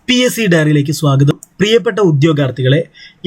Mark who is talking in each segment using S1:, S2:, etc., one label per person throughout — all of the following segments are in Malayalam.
S1: PSC ഡയറിയിലേക്ക് സ്വാഗതം. പ്രിയപ്പെട്ട ഉദ്യോഗാർത്ഥികളെ,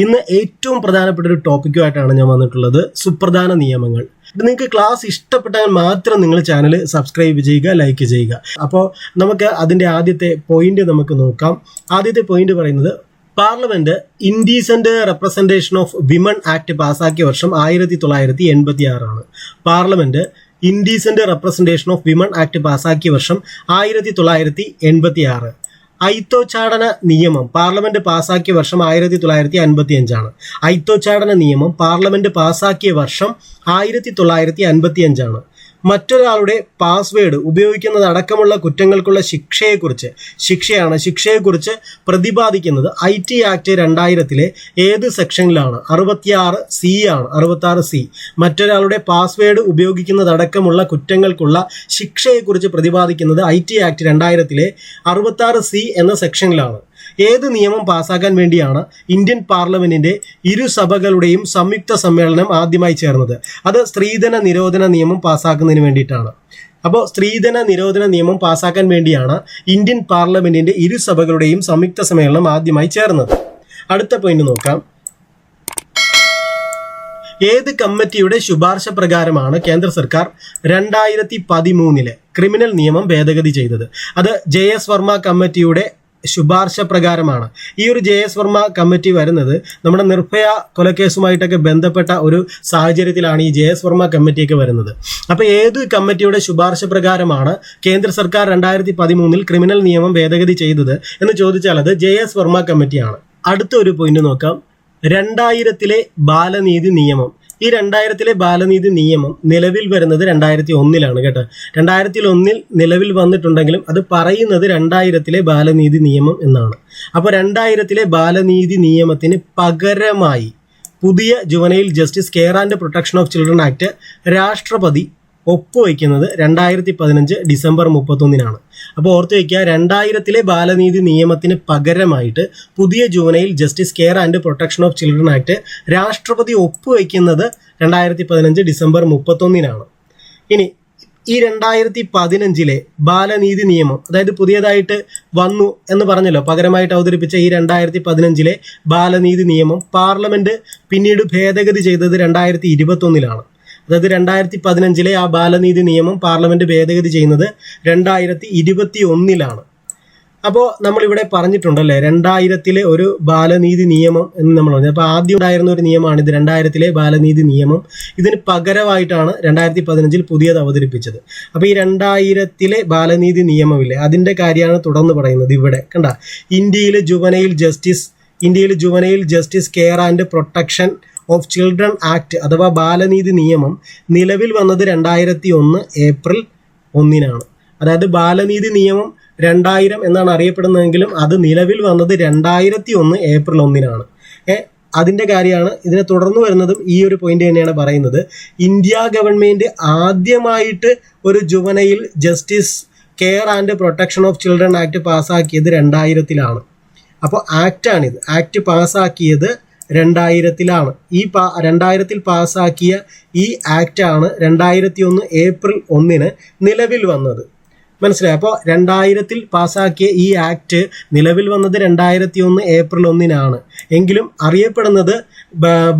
S1: ഇന്ന് ഏറ്റവും പ്രധാനപ്പെട്ട ഒരു ടോപ്പിക്കുമായിട്ടാണ് ഞാൻ വന്നിട്ടുള്ളത്. സുപ്രധാന നിയമങ്ങൾ. നിങ്ങൾക്ക് ക്ലാസ് ഇഷ്ടപ്പെട്ടാൽ മാത്രം നിങ്ങൾ ചാനൽ സബ്സ്ക്രൈബ് ചെയ്യുക, ലൈക്ക് ചെയ്യുക. അപ്പോൾ നമുക്ക് അതിൻ്റെ ആദ്യത്തെ പോയിന്റ് നമുക്ക് നോക്കാം. ആദ്യത്തെ പോയിന്റ് പറയുന്നത്, parliament indecent representation of women act പാസ്സാക്കിയ വർഷം 1986 ആണ്. Parliament indecent representation of women act പാസ്സാക്കിയ വർഷം 1986. ഐത്തോച്ചാടന നിയമം പാർലമെന്റ് പാസാക്കിയ വർഷം 1955 ആണ്. ഐത്തോച്ചാടന നിയമം പാർലമെന്റ് പാസാക്കിയ വർഷം 1955 ആണ്. മറ്റൊരാളുടെ പാസ്വേഡ് ഉപയോഗിക്കുന്നതടക്കമുള്ള കുറ്റങ്ങൾക്കുള്ള ശിക്ഷയെക്കുറിച്ച് പ്രതിപാദിക്കുന്നത് IT ആക്ട് 2000 ഏത് സെക്ഷനിലാണ്? 66C ആണ്. 66C. മറ്റൊരാളുടെ പാസ്വേഡ് ഉപയോഗിക്കുന്നതടക്കമുള്ള കുറ്റങ്ങൾക്കുള്ള ശിക്ഷയെക്കുറിച്ച് പ്രതിപാദിക്കുന്നത് IT ആക്ട് 2000 66C എന്ന സെക്ഷനിലാണ്. ഏത് നിയമം പാസ്സാക്കാൻ വേണ്ടിയാണ് ഇന്ത്യൻ പാർലമെന്റിന്റെ ഇരുസഭകളുടെയും സംയുക്ത സമ്മേളനം ആദ്യമായി ചേർന്നത്? അത് സ്ത്രീധന നിരോധന നിയമം പാസ്സാക്കുന്നതിന് വേണ്ടിയിട്ടാണ്. അപ്പോൾ സ്ത്രീധന നിരോധന നിയമം പാസ്സാക്കാൻ വേണ്ടിയാണ് ഇന്ത്യൻ പാർലമെന്റിന്റെ ഇരുസഭകളുടെയും സംയുക്ത സമ്മേളനം ആദ്യമായി ചേർന്നത്. അടുത്ത പോയിന്റ് നോക്കാം. ഏത് കമ്മിറ്റിയുടെ ശുപാർശ പ്രകാരമാണ് കേന്ദ്ര സർക്കാർ 2013 ക്രിമിനൽ നിയമം ഭേദഗതി ചെയ്തത്? അത് JS വർമ്മ കമ്മിറ്റിയുടെ ശുപാർശ പ്രകാരമാണ്. ഈ ഒരു JS വർമ്മ കമ്മിറ്റി വരുന്നത് നമ്മുടെ നിർഭയ കൊലക്കേസുമായിട്ടൊക്കെ ബന്ധപ്പെട്ട ഒരു സാഹചര്യത്തിലാണ് ഈ JS വർമ്മ കമ്മിറ്റിയൊക്കെ വരുന്നത്. അപ്പോൾ ഏത് കമ്മിറ്റിയുടെ ശുപാർശ പ്രകാരമാണ് കേന്ദ്ര സർക്കാർ 2013 ക്രിമിനൽ നിയമം ഭേദഗതി ചെയ്തത് എന്ന് ചോദിച്ചാൽ അത് JS വർമ്മ കമ്മിറ്റിയാണ്. അടുത്ത ഒരു പോയിന്റ് നോക്കാം. 2000 ബാലനീതി നിയമം. ഈ 2000 ബാലനീതി നിയമം നിലവിൽ വരുന്നത് 2001 കേട്ടോ. 2001 നിലവിൽ വന്നിട്ടുണ്ടെങ്കിലും അത് പറയുന്നത് 2000 ബാലനീതി നിയമം എന്നാണ്. അപ്പോൾ 2000 ബാലനീതി നിയമത്തിന് പകരമായി പുതിയ juvenile justice care and protection of children act രാഷ്ട്രപതി ഒപ്പുവയ്ക്കുന്നത് 2015 ഡിസംബർ 31 അപ്പോൾ ഓർത്ത് വയ്ക്കുക, 2000 ബാലനീതി നിയമത്തിന് പകരമായിട്ട് പുതിയ juvenile justice care and protection of children act രാഷ്ട്രപതി ഒപ്പുവയ്ക്കുന്നത് 2015 ഡിസംബർ 31. ഇനി ഈ 2015 ബാലനീതി നിയമം, അതായത് പുതിയതായിട്ട് വന്നു എന്ന് പറഞ്ഞല്ലോ, പകരമായിട്ട് അവതരിപ്പിച്ച ഈ 2015 ബാലനീതി നിയമം പാർലമെന്റ് പിന്നീട് ഭേദഗതി ചെയ്തത് 2021. അതായത് 2015 ആ ബാലനീതി നിയമം പാർലമെന്റ് ഭേദഗതി ചെയ്യുന്നത് 2021. അപ്പോൾ നമ്മളിവിടെ പറഞ്ഞിട്ടുണ്ടല്ലേ 2000 ഒരു ബാലനീതി നിയമം എന്ന് നമ്മൾ പറഞ്ഞു. അപ്പോൾ ആദ്യം ഉണ്ടായിരുന്ന ഒരു നിയമമാണിത്, 2000 ബാലനീതി നിയമം. ഇതിന് പകരമായിട്ടാണ് 2015 പുതിയത് അവതരിപ്പിച്ചത്. അപ്പോൾ ഈ 2000 ബാലനീതി നിയമമില്ലേ, അതിൻ്റെ കാര്യമാണ് തുടർന്ന് പറയുന്നത്. ഇവിടെ കണ്ട, ഇന്ത്യയിൽ juvenile justice care and protection of children act അഥവാ ബാലനീതി നിയമം നിലവിൽ വന്നത് 2001 ഏപ്രിൽ 1. അതായത് ബാലനീതി നിയമം 2000 എന്നാണ് അറിയപ്പെടുന്നതെങ്കിലും അത് നിലവിൽ വന്നത് 2001 ഏപ്രിൽ 1. അതിൻ്റെ കാര്യമാണ് ഇതിനെ തുടർന്ന് വരുന്നതും ഈ ഒരു പോയിന്റ് തന്നെയാണ് പറയുന്നത്. ഇന്ത്യ ഗവൺമെന്റ് ആദ്യമായിട്ട് ഒരു juvenile justice care and protection of children act പാസ്സാക്കിയത് 2000. അപ്പോൾ ആക്റ്റാണിത്. ആക്ട് പാസ്സാക്കിയത് 2000. ഈ 2000 പാസ്സാക്കിയ ഈ ആക്റ്റാണ് 2001 ഏപ്രിൽ 1 നിലവിൽ വന്നത്. മനസ്സിലായി? അപ്പോൾ 2000 പാസ്സാക്കിയ ഈ ആക്ട് നിലവിൽ വന്നത് 2001 ഏപ്രിൽ 1 എങ്കിലും അറിയപ്പെടുന്നത്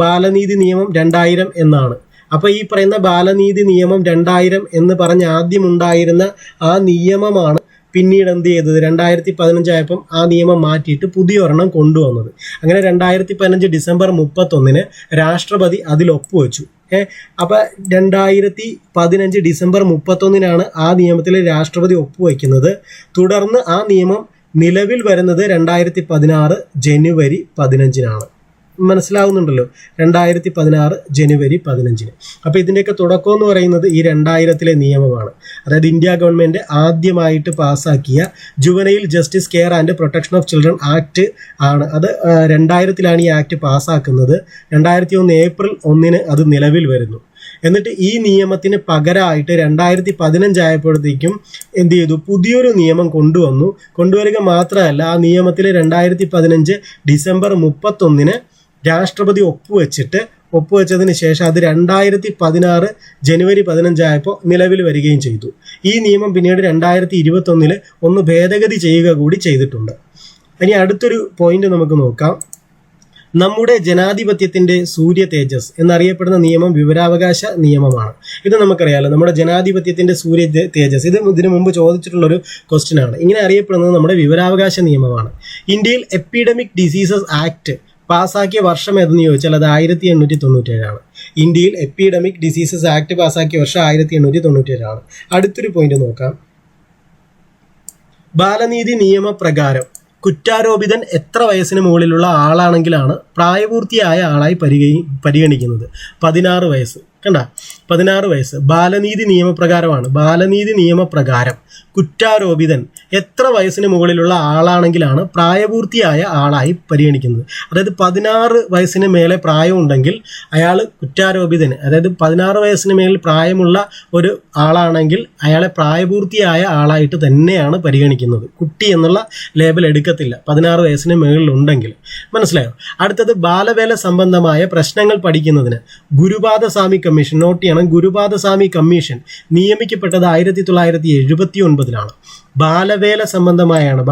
S1: ബാലനീതി നിയമം 2000 എന്നാണ്. അപ്പോൾ ഈ പറയുന്ന ബാലനീതി നിയമം 2000 എന്ന് പറഞ്ഞ് ആദ്യം ഉണ്ടായിരുന്ന ആ നിയമമാണ് പിന്നീട് എന്ത് ചെയ്തത്, 2015 ആയപ്പം ആ നിയമം മാറ്റിയിട്ട് പുതിയ ഒരെണ്ണം കൊണ്ടുവന്നത്. അങ്ങനെ 2015 ഡിസംബർ 31 രാഷ്ട്രപതി അതിൽ ഒപ്പുവെച്ചു. അപ്പോൾ 2015 ഡിസംബർ 31 ആ നിയമത്തിൽ രാഷ്ട്രപതി ഒപ്പുവയ്ക്കുന്നത്. തുടർന്ന് ആ നിയമം നിലവിൽ വരുന്നത് 2016 ജനുവരി 15. മനസ്സിലാവുന്നുണ്ടല്ലോ, 2016 ജനുവരി 15. അപ്പോൾ ഇതിൻ്റെയൊക്കെ തുടക്കം എന്ന് പറയുന്നത് ഈ 2000 നിയമമാണ്. അതായത് ഇന്ത്യ ഗവൺമെന്റ് ആദ്യമായിട്ട് പാസ്സാക്കിയ juvenile justice care and protection of children act ആണ്. അത് 2000 ഈ ആക്ട് പാസ്സാക്കുന്നത്. 2001 ഏപ്രിൽ 1 അത് നിലവിൽ വരുന്നു. എന്നിട്ട് ഈ നിയമത്തിന് പകരമായിട്ട് 2015 ആയപ്പോഴത്തേക്കും എന്ത് ചെയ്തു, പുതിയൊരു നിയമം കൊണ്ടുവരിക മാത്രമല്ല, ആ നിയമത്തിൽ 2015 ഡിസംബർ 31 രാഷ്ട്രപതി ഒപ്പുവെച്ചതിന് ശേഷം അത് 2016 ജനുവരി 15 ആയപ്പോൾ നിലവിൽ വരികയും ചെയ്തു. ഈ നിയമം പിന്നീട് 2021 ഒന്ന് ഭേദഗതി ചെയ്യുക കൂടി ചെയ്തിട്ടുണ്ട്. ഇനി അടുത്തൊരു പോയിന്റ് നമുക്ക് നോക്കാം. നമ്മുടെ ജനാധിപത്യത്തിന്റെ സൂര്യ തേജസ് എന്നറിയപ്പെടുന്ന നിയമം വിവരാവകാശ നിയമമാണ്. ഇത് നമുക്കറിയാലോ, നമ്മുടെ ജനാധിപത്യത്തിന്റെ സൂര്യ തേജസ്, ഇത് ഇതിനു മുമ്പ് ചോദിച്ചിട്ടുള്ളൊരു ക്വസ്റ്റ്യൻ ആണ്. ഇങ്ങനെ അറിയപ്പെടുന്നത് നമ്മുടെ വിവരാവകാശ നിയമമാണ്. ഇന്ത്യയിൽ എപ്പിഡമിക് ഡിസീസസ് ആക്ട് പാസ്സാക്കിയ വർഷം ഏതെന്ന് ചോദിച്ചാൽ അത് 1897 ഇന്ത്യയിൽ എപ്പിഡമിക് ഡിസീസസ് ആക്ട് പാസ്സാക്കിയ വർഷം 1897. അടുത്തൊരു പോയിന്റ് നോക്കാം. ബാലനീതി നിയമപ്രകാരം കുറ്റാരോപിതൻ എത്ര വയസ്സിന് മുകളിലുള്ള ആളാണെങ്കിലാണ് പ്രായപൂർത്തിയായ ആളായി പരിഗണിക്കുന്നത്? 16 വയസ്സ്. കണ്ട, 16 വയസ്സ് ബാലനീതി നിയമപ്രകാരമാണ്. ബാലനീതി നിയമപ്രകാരം കുറ്റാരോപിതൻ എത്ര വയസ്സിന് മുകളിലുള്ള ആളാണെങ്കിലാണ് പ്രായപൂർത്തിയായ ആളായി പരിഗണിക്കുന്നത്? അതായത് 16 വയസ്സിന് മേലെ പ്രായം ഉണ്ടെങ്കിൽ അയാൾ കുറ്റാരോപിതന്, അതായത് 16 വയസ്സിന് മേൽ പ്രായമുള്ള ഒരു ആളാണെങ്കിൽ അയാളെ പ്രായപൂർത്തിയായ ആളായിട്ട് തന്നെയാണ് പരിഗണിക്കുന്നത്. കുട്ടി എന്നുള്ള ലേബൽ എടുക്കത്തില്ല 16 വയസ്സിന് മുകളിലുണ്ടെങ്കിൽ. മനസ്സിലായോ? അടുത്തത് ബാലവേല സംബന്ധമായ പ്രശ്നങ്ങൾ പഠിക്കുന്നതിന് ഗുരുപാദസ്വാമി കമ്മീഷൻ, നോട്ട് ചെയ്യണം, ഗുരുപാദസ്വാമി കമ്മീഷൻ നിയമിക്കപ്പെട്ടത് 1979 ബാലവേല സംബന്ധമായാണ്.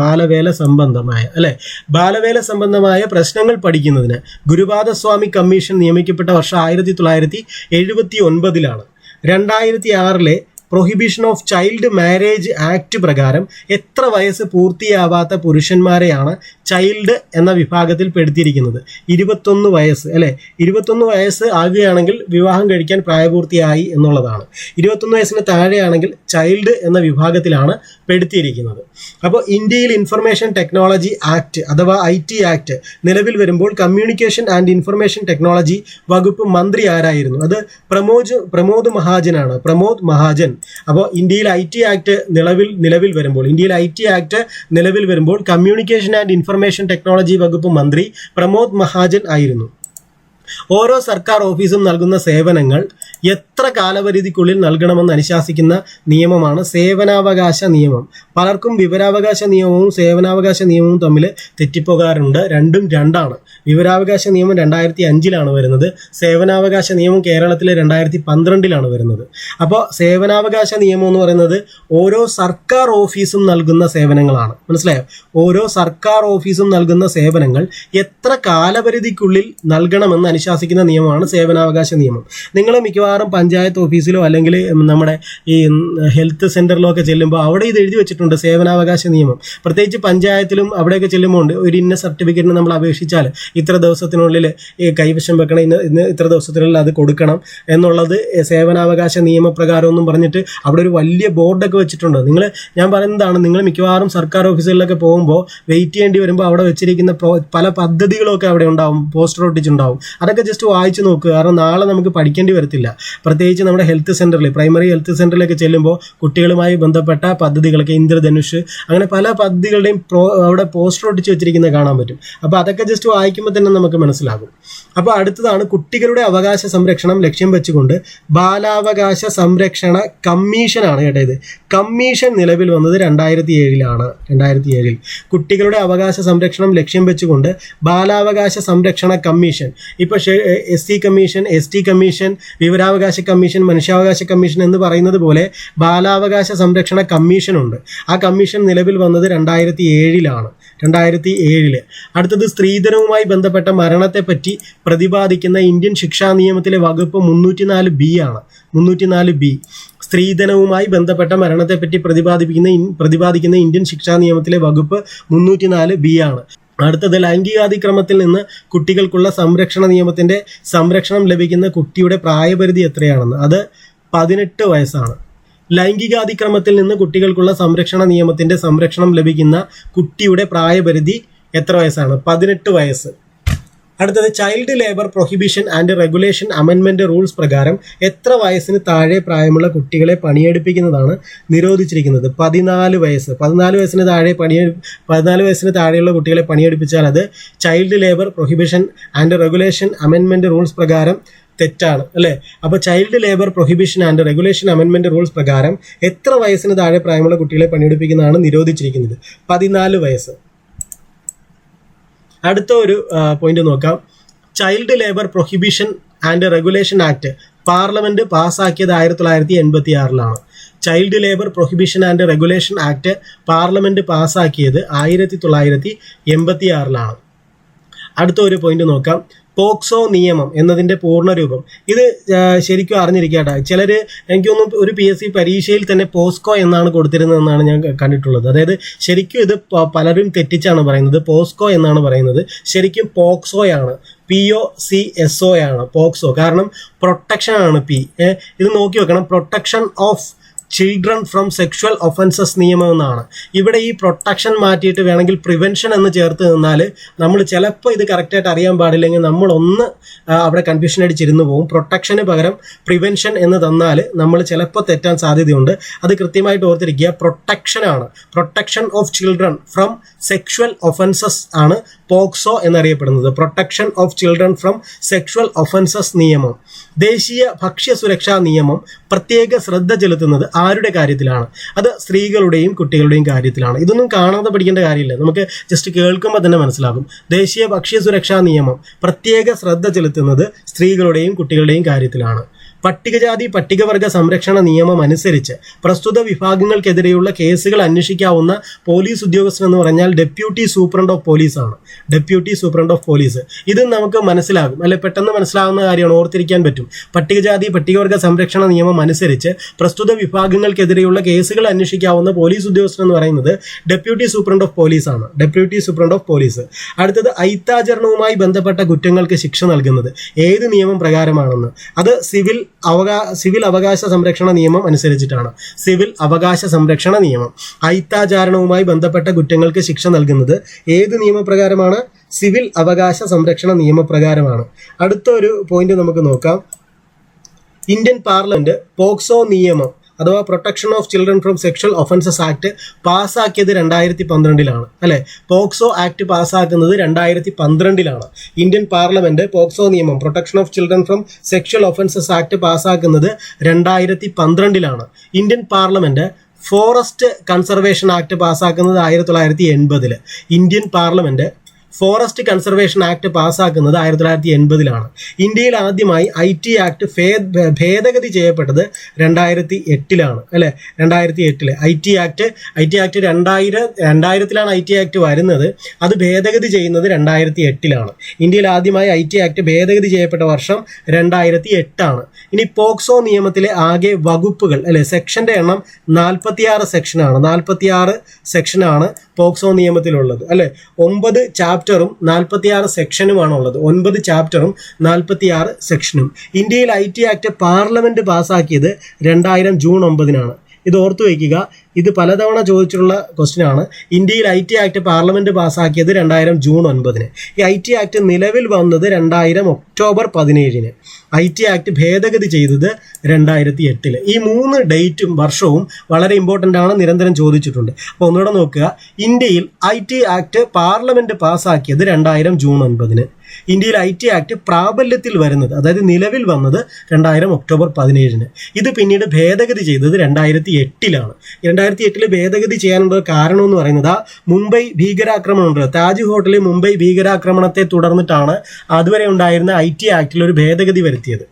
S1: ബാലവേല സംബന്ധമായ പ്രശ്നങ്ങൾ പഠിക്കുന്നതിന് ഗുരുപാദസ്വാമി കമ്മീഷൻ നിയമിക്കപ്പെട്ട വർഷം 1979. 2006 prohibition of child marriage act പ്രകാരം എത്ര വയസ്സ് പൂർത്തിയാവാത്ത പുരുഷന്മാരെയാണ് ചൈൽഡ് എന്ന വിഭാഗത്തിൽ പെടുത്തിയിരിക്കുന്നത്? 21 വയസ്സ്. അല്ലേ? 21 വയസ്സ് ആകുകയാണെങ്കിൽ വിവാഹം കഴിക്കാൻ പ്രായപൂർത്തിയായി എന്നുള്ളതാണ്. 21 വയസ്സിന് താഴെയാണെങ്കിൽ ചൈൽഡ് എന്ന വിഭാഗത്തിലാണ് പെടുത്തിയിരിക്കുന്നത്. അപ്പോൾ ഇന്ത്യയിൽ ഇൻഫർമേഷൻ ടെക്നോളജി ആക്ട് അഥവാ IT ആക്ട് നിലവിൽ വരുമ്പോൾ കമ്മ്യൂണിക്കേഷൻ ആൻഡ് ഇൻഫർമേഷൻ ടെക്നോളജി വകുപ്പ് മന്ത്രി ആരായിരുന്നു? അത് പ്രമോദ് മഹാജനാണ്. പ്രമോദ് മഹാജൻ. അപ്പോൾ ഇന്ത്യയിൽ IT ആക്ട് നിലവിൽ വരുമ്പോൾ കമ്മ്യൂണിക്കേഷൻ ആൻഡ് ഇൻഫർമേഷൻ ടെക്നോളജി വകുപ്പ് മന്ത്രി പ്രമോദ് മഹാജൻ ആയിരുന്നു. ഓരോ സർക്കാർ ഓഫീസും നൽകുന്ന സേവനങ്ങൾ എത്ര കാലപരിധിക്കുള്ളിൽ നൽകണമെന്ന് അനുശാസിക്കുന്ന നിയമമാണ് സേവനാവകാശ നിയമം. പലർക്കും വിവരാവകാശ നിയമവും സേവനാവകാശ നിയമവും തമ്മിൽ തെറ്റിപ്പോകാറുണ്ട്. രണ്ടും രണ്ടാണ്. വിവരാവകാശ നിയമം 2005 വരുന്നത്. സേവനാവകാശ നിയമം കേരളത്തിലെ 2012 വരുന്നത്. അപ്പോൾ സേവനാവകാശ നിയമം എന്ന് പറയുന്നത് ഓരോ സർക്കാർ ഓഫീസും നൽകുന്ന സേവനങ്ങളാണ്. മനസ്സിലായോ? ഓരോ സർക്കാർ ഓഫീസും നൽകുന്ന സേവനങ്ങൾ എത്ര കാലപരിധിക്കുള്ളിൽ നൽകണമെന്ന് അനുശാസിക്കുന്ന നിയമമാണ് സേവനാവകാശ നിയമം. നിങ്ങൾ മിക്കവാറും പഞ്ചായത്ത് ഓഫീസിലോ അല്ലെങ്കിൽ നമ്മുടെ ഈ ഹെൽത്ത് സെന്ററിലോ ഒക്കെ ചെല്ലുമ്പോൾ അവിടെ ഇത് എഴുതി വെച്ചിട്ടുണ്ട് സേവനാവകാശ നിയമം. പ്രത്യേകിച്ച് പഞ്ചായത്തിലും അവിടെയൊക്കെ ചെല്ലുമ്പോൾ ഒരു ഇന്ന സർട്ടിഫിക്കറ്റിന് നമ്മൾ അപേക്ഷിച്ചാൽ ഇത്ര ദിവസത്തിനുള്ളിൽ കൈവശം വെക്കണം, ഇന്ന് ഇത്ര ദിവസത്തിനുള്ളിൽ അത് കൊടുക്കണം എന്നുള്ളത് സേവനാവകാശ നിയമപ്രകാരം എന്നും പറഞ്ഞിട്ട് അവിടെ ഒരു വലിയ ബോർഡൊക്കെ വെച്ചിട്ടുണ്ട്. ഞാൻ പറയുന്നതാണ്, നിങ്ങൾ മിക്കവാറും സർക്കാർ ഓഫീസുകളിലൊക്കെ പോകുമ്പോൾ വെയിറ്റ് ചെയ്യേണ്ടി വരുമ്പോൾ അവിടെ വെച്ചിരിക്കുന്ന പല പദ്ധതികളൊക്കെ അവിടെ ഉണ്ടാവും, പോസ്റ്റർ ഒട്ടിച്ചുണ്ടാവും. അതൊക്കെ ജസ്റ്റ് വായിച്ചു നോക്കുക. കാരണം നാളെ നമുക്ക് പഠിക്കേണ്ടി വരത്തില്ല. പ്രത്യേകിച്ച് നമ്മുടെ ഹെൽത്ത് സെന്ററിൽ, പ്രൈമറി ഹെൽത്ത് സെന്ററിലൊക്കെ ചെല്ലുമ്പോൾ കുട്ടികളുമായി ബന്ധപ്പെട്ട പദ്ധതികളൊക്കെ, ഇന്ദ്രധനുഷ്, അങ്ങനെ പല പദ്ധതികളുടെയും അവിടെ പോസ്റ്റർ ഒട്ടിച്ച് വെച്ചിരിക്കുന്നത് കാണാൻ പറ്റും. അപ്പോൾ അതൊക്കെ ജസ്റ്റ് വായിക്കുമ്പോൾ തന്നെ നമുക്ക് മനസ്സിലാകും. അപ്പോൾ അടുത്തതാണ് കുട്ടികളുടെ അവകാശ സംരക്ഷണം ലക്ഷ്യം വെച്ചുകൊണ്ട് ബാലാവകാശ സംരക്ഷണ കമ്മീഷനാണ് കേട്ടോ. ഇത് കമ്മീഷൻ നിലവിൽ വന്നത് 2007 കുട്ടികളുടെ അവകാശ സംരക്ഷണം ലക്ഷ്യം വെച്ചുകൊണ്ട് ബാലാവകാശ സംരക്ഷണ കമ്മീഷൻ. ഇപ്പോൾ SC കമ്മീഷൻ, ST കമ്മീഷൻ, വിവരാവകാശ കമ്മീഷൻ, മനുഷ്യാവകാശ കമ്മീഷൻ എന്ന് പറയുന്നത് പോലെ ബാലാവകാശ സംരക്ഷണ കമ്മീഷനുണ്ട്. ആ കമ്മീഷൻ നിലവിൽ വന്നത് 2007. അടുത്തത് സ്ത്രീധനവുമായി ബന്ധപ്പെട്ട മരണത്തെപ്പറ്റി പ്രതിപാദിക്കുന്ന ഇന്ത്യൻ ശിക്ഷാ നിയമത്തിലെ വകുപ്പ് 304B ആണ്. 304B സ്ത്രീധനവുമായി ബന്ധപ്പെട്ട മരണത്തെപ്പറ്റി പ്രതിപാദിക്കുന്ന ഇന്ത്യൻ ശിക്ഷാ നിയമത്തിലെ വകുപ്പ് 304B ആണ്. അടുത്തത് ലൈംഗികാതിക്രമത്തിൽ നിന്ന് കുട്ടികൾക്കുള്ള സംരക്ഷണ നിയമത്തിന്റെ സംരക്ഷണം ലഭിക്കുന്ന കുട്ടിയുടെ പ്രായപരിധി എത്രയാണെന്ന്? അത് 18 വയസ്സാണ്. ലൈംഗികാതിക്രമത്തിൽ നിന്ന് കുട്ടികൾക്കുള്ള സംരക്ഷണ നിയമത്തിന്റെ സംരക്ഷണം ലഭിക്കുന്ന കുട്ടിയുടെ പ്രായപരിധി എത്ര വയസ്സാണ്? 18 വയസ്സ്. അടുത്തത് child labour prohibition and regulation അമെൻമെന്റ് റൂൾസ് പ്രകാരം എത്ര വയസ്സിന് താഴെ പ്രായമുള്ള കുട്ടികളെ പണിയെടുപ്പിക്കുന്നതാണ് നിരോധിച്ചിരിക്കുന്നത്? 14 വയസ്സ്. 14 വയസ്സിന് താഴെയുള്ള കുട്ടികളെ പണിയെടുപ്പിച്ചാൽ അത് child labour prohibition and regulation അമെൻമെന്റ് റൂൾസ് പ്രകാരം തെറ്റാണ്, അല്ലേ? അപ്പോൾ child labour prohibition and regulation അമെൻമെന്റ് റൂൾസ് പ്രകാരം എത്ര വയസ്സിന് താഴെ പ്രായമുള്ള കുട്ടികളെ പണിയെടുപ്പിക്കുന്നതാണ് നിരോധിച്ചിരിക്കുന്നത്? 14 വയസ്സ്. അടുത്ത ഒരു പോയിന്റ് നോക്കാം. Child labour prohibition and regulation act parliament പാസ്സാക്കിയത് 1986. Child labour prohibition and regulation act parliament പാസ്സാക്കിയത് 1986 അടുത്ത ഒരു പോയിന്റ് നോക്കാം. പോക്സോ നിയമം എന്നതിൻ്റെ പൂർണ്ണരൂപം. ഇത് ശരിക്കും അറിഞ്ഞിരിക്കട്ടെ. ചിലർ എനിക്കൊന്നും ഒരു PSC പരീക്ഷയിൽ തന്നെ പോസ്കോ എന്നാണ് കൊടുത്തിരുന്നതെന്നാണ് ഞാൻ കണ്ടിട്ടുള്ളത്. അതായത് ശരിക്കും ഇത് പലരും തെറ്റിച്ചാണ് പറയുന്നത്. പോസ്കോ എന്നാണ് പറയുന്നത്. ശരിക്കും പോക്സോയാണ്. POCSO ആണ് പോക്സോ. കാരണം പ്രൊട്ടക്ഷൻ ആണ് P. ഇത് നോക്കി വെക്കണം. Protection of children from sexual offences നിയമം എന്നാണ്. ഇവിടെ ഈ പ്രൊട്ടക്ഷൻ മാറ്റിയിട്ട് വേണമെങ്കിൽ പ്രിവെൻഷൻ എന്ന് ചേർത്ത് നിന്നാൽ നമ്മൾ ചിലപ്പോൾ ഇത് കറക്റ്റായിട്ട് അറിയാൻ പാടില്ലെങ്കിൽ നമ്മളൊന്ന് അവിടെ കൺഫ്യൂഷൻ അടിച്ചിരുന്നു പോകും. പ്രൊട്ടക്ഷന് പകരം പ്രിവെൻഷൻ എന്ന് തന്നാൽ നമ്മൾ ചിലപ്പോൾ തെറ്റാൻ സാധ്യതയുണ്ട്. അത് കൃത്യമായിട്ട് ഓർത്തിരിക്കുക. പ്രൊട്ടക്ഷനാണ്. Protection of children from sexual offences ആണ് പോക്സോ എന്നറിയപ്പെടുന്നത്. Protection of children from sexual offences നിയമം. ദേശീയ ഭക്ഷ്യ സുരക്ഷാ നിയമം പ്രത്യേക ശ്രദ്ധ ചെലുത്തുന്നത് ആരുടെ കാര്യത്തിലാണ്? അത് സ്ത്രീകളുടെയും കുട്ടികളുടെയും കാര്യത്തിലാണ്. ഇതൊന്നും കാണാതെ പഠിക്കേണ്ട കാര്യമില്ല. നമുക്ക് ജസ്റ്റ് കേൾക്കുമ്പോൾ തന്നെ മനസ്സിലാകും. ദേശീയ ഭക്ഷ്യ സുരക്ഷാ നിയമം പ്രത്യേക ശ്രദ്ധ ചെലുത്തുന്നത് സ്ത്രീകളുടെയും കുട്ടികളുടെയും കാര്യത്തിലാണ്. പട്ടികജാതി പട്ടികവർഗ സംരക്ഷണ നിയമം അനുസരിച്ച് പ്രസ്തുത വിഭാഗങ്ങൾക്കെതിരെയുള്ള കേസുകൾ അന്വേഷിക്കാവുന്ന പോലീസ് ഉദ്യോഗസ്ഥൻ എന്ന് പറഞ്ഞാൽ ഡെപ്യൂട്ടി സൂപ്രണ്ട് ഓഫ് പോലീസ് ആണ്. Deputy superintendent of police. ഇത് നമുക്ക് മനസ്സിലാകും, അല്ലെ? പെട്ടെന്ന് മനസ്സിലാവുന്ന കാര്യമാണ്, ഓർത്തിരിക്കാൻ പറ്റും. പട്ടികജാതി പട്ടികവർഗ സംരക്ഷണ നിയമം അനുസരിച്ച് പ്രസ്തുത വിഭാഗങ്ങൾക്കെതിരെയുള്ള കേസുകൾ അന്വേഷിക്കാവുന്ന പോലീസ് ഉദ്യോഗസ്ഥൻ എന്ന് പറയുന്നത് ഡെപ്യൂട്ടി സൂപ്രണ്ട് ഓഫ് പോലീസ് ആണ്. Deputy superintendent of police. അടുത്തത് അയിത്താചരണവുമായി ബന്ധപ്പെട്ട കുറ്റങ്ങൾക്ക് ശിക്ഷ നൽകുന്നത് ഏത് നിയമം പ്രകാരമാണെന്ന്? അത് സിവിൽ അവകാശ സംരക്ഷണ നിയമം അനുസരിച്ചിട്ടാണ്. സിവിൽ അവകാശ സംരക്ഷണ നിയമം. അയിത്താചാരണവുമായി ബന്ധപ്പെട്ട കുറ്റങ്ങൾക്ക് ശിക്ഷ നൽകുന്നത് ഏത് നിയമപ്രകാരമാണ്? സിവിൽ അവകാശ സംരക്ഷണ നിയമപ്രകാരമാണ്. അടുത്ത ഒരു പോയിന്റ് നമുക്ക് നോക്കാം. ഇന്ത്യൻ പാർലമെന്റ് പോക്സോ നിയമം അഥവാ protection of children from sexual offences act പാസ്സാക്കിയത് 2012 അല്ലെ? പോക്സോ ആക്ട് പാസ്സാക്കുന്നത് 2012 ഇന്ത്യൻ പാർലമെന്റ് പോക്സോ നിയമം protection of children from sexual offences act പാസ്സാക്കുന്നത് 2012 Indian parliament forest conservation act പാസ്സാക്കുന്നത് 1980. Indian parliament forest conservation act പാസ്സാക്കുന്നത് 1980 ഇന്ത്യയിൽ ആദ്യമായി IT ആക്ട് ഭേദഗതി ചെയ്യപ്പെട്ടത് 2008 അല്ലെ? 2008 IT ആക്ട് 2000 IT ആക്ട് വരുന്നത്. അത് ഭേദഗതി ചെയ്യുന്നത് 2008 ഇന്ത്യയിൽ ആദ്യമായി IT ആക്ട് ഭേദഗതി ചെയ്യപ്പെട്ട വർഷം 2008 ഇനി പോക്സോ നിയമത്തിലെ ആകെ വകുപ്പുകൾ അല്ലെ? സെക്ഷന്റെ എണ്ണം 46 സെക്ഷനാണ്. 46 സെക്ഷനാണ് പോക്സോ നിയമത്തിലുള്ളത് അല്ലെ? 9 ചാപ്റ്ററും 46 സെക്ഷനുമാണ് ഉള്ളത്. 9 ചാപ്റ്ററും 46 സെക്ഷനും. ഇന്ത്യയിൽ IT ആക്ട് പാർലമെന്റ് പാസ്സാക്കിയത് 2000 ജൂൺ 9. ഇത് ഓർത്തു വയ്ക്കുക. ഇത് പലതവണ ചോദിച്ചിട്ടുള്ള ക്വസ്റ്റ്യൻ ആണ്. ഇന്ത്യയിൽ IT ആക്ട് പാർലമെന്റ് പാസ്സാക്കിയത് 2000 ജൂൺ 9. ഈ IT ആക്ട് നിലവിൽ വന്നത് 2000 ഒക്ടോബർ 17. IT ആക്ട് ഭേദഗതി ചെയ്തത് 2008. ഈ 3 ഡേറ്റും വർഷവും വളരെ ഇമ്പോർട്ടൻ്റ് ആണ്, നിരന്തരം ചോദിച്ചിട്ടുണ്ട്. അപ്പോൾ ഒന്നുകൂടെ നോക്കുക. ഇന്ത്യയിൽ IT ആക്ട് പാർലമെന്റ് പാസ്സാക്കിയത് 2000 ജൂൺ 9. ഇന്ത്യയിൽ IT ആക്ട് പ്രാബല്യത്തിൽ വരുന്നത്, അതായത് നിലവിൽ വന്നത് 2000 ഒക്ടോബർ 17. ഇത് പിന്നീട് ഭേദഗതി ചെയ്തത് 2008. 2008 ഭേദഗതി ചെയ്യാനുള്ള കാരണം എന്ന് പറയുന്നത് മുംബൈ ഭീകരാക്രമണമുണ്ട്. താജ് ഹോട്ടലിൽ മുംബൈ ഭീകരാക്രമണത്തെ തുടർന്നിട്ടാണ് അതുവരെ ഉണ്ടായിരുന്ന IT ആക്ടിൽ ഒരു ഭേദഗതി വരുത്തിയത്.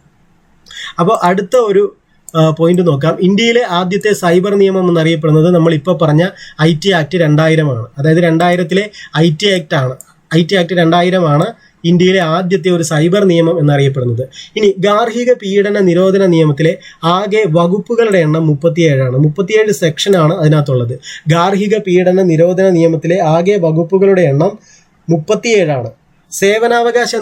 S1: അപ്പോൾ അടുത്ത ഒരു പോയിന്റ് നോക്കാം. ഇന്ത്യയിലെ ആദ്യത്തെ സൈബർ നിയമം എന്നറിയപ്പെടുന്നത് നമ്മളിപ്പോൾ പറഞ്ഞ IT ആക്ട് 2000 അതായത് 2000 IT ആക്ട് 2000 ഇന്ത്യയിലെ ആദ്യത്തെ ഒരു സൈബർ നിയമം എന്നറിയപ്പെടുന്നത്. ഇനി ഗാർഹിക പീഡന നിരോധന നിയമത്തിലെ ആകെ വകുപ്പുകളുടെ എണ്ണം 37 37 സെക്ഷനാണ് അതിനകത്തുള്ളത്. ഗാർഹിക പീഡന നിരോധന നിയമത്തിലെ ആകെ വകുപ്പുകളുടെ എണ്ണം 37. സേവനാവകാശ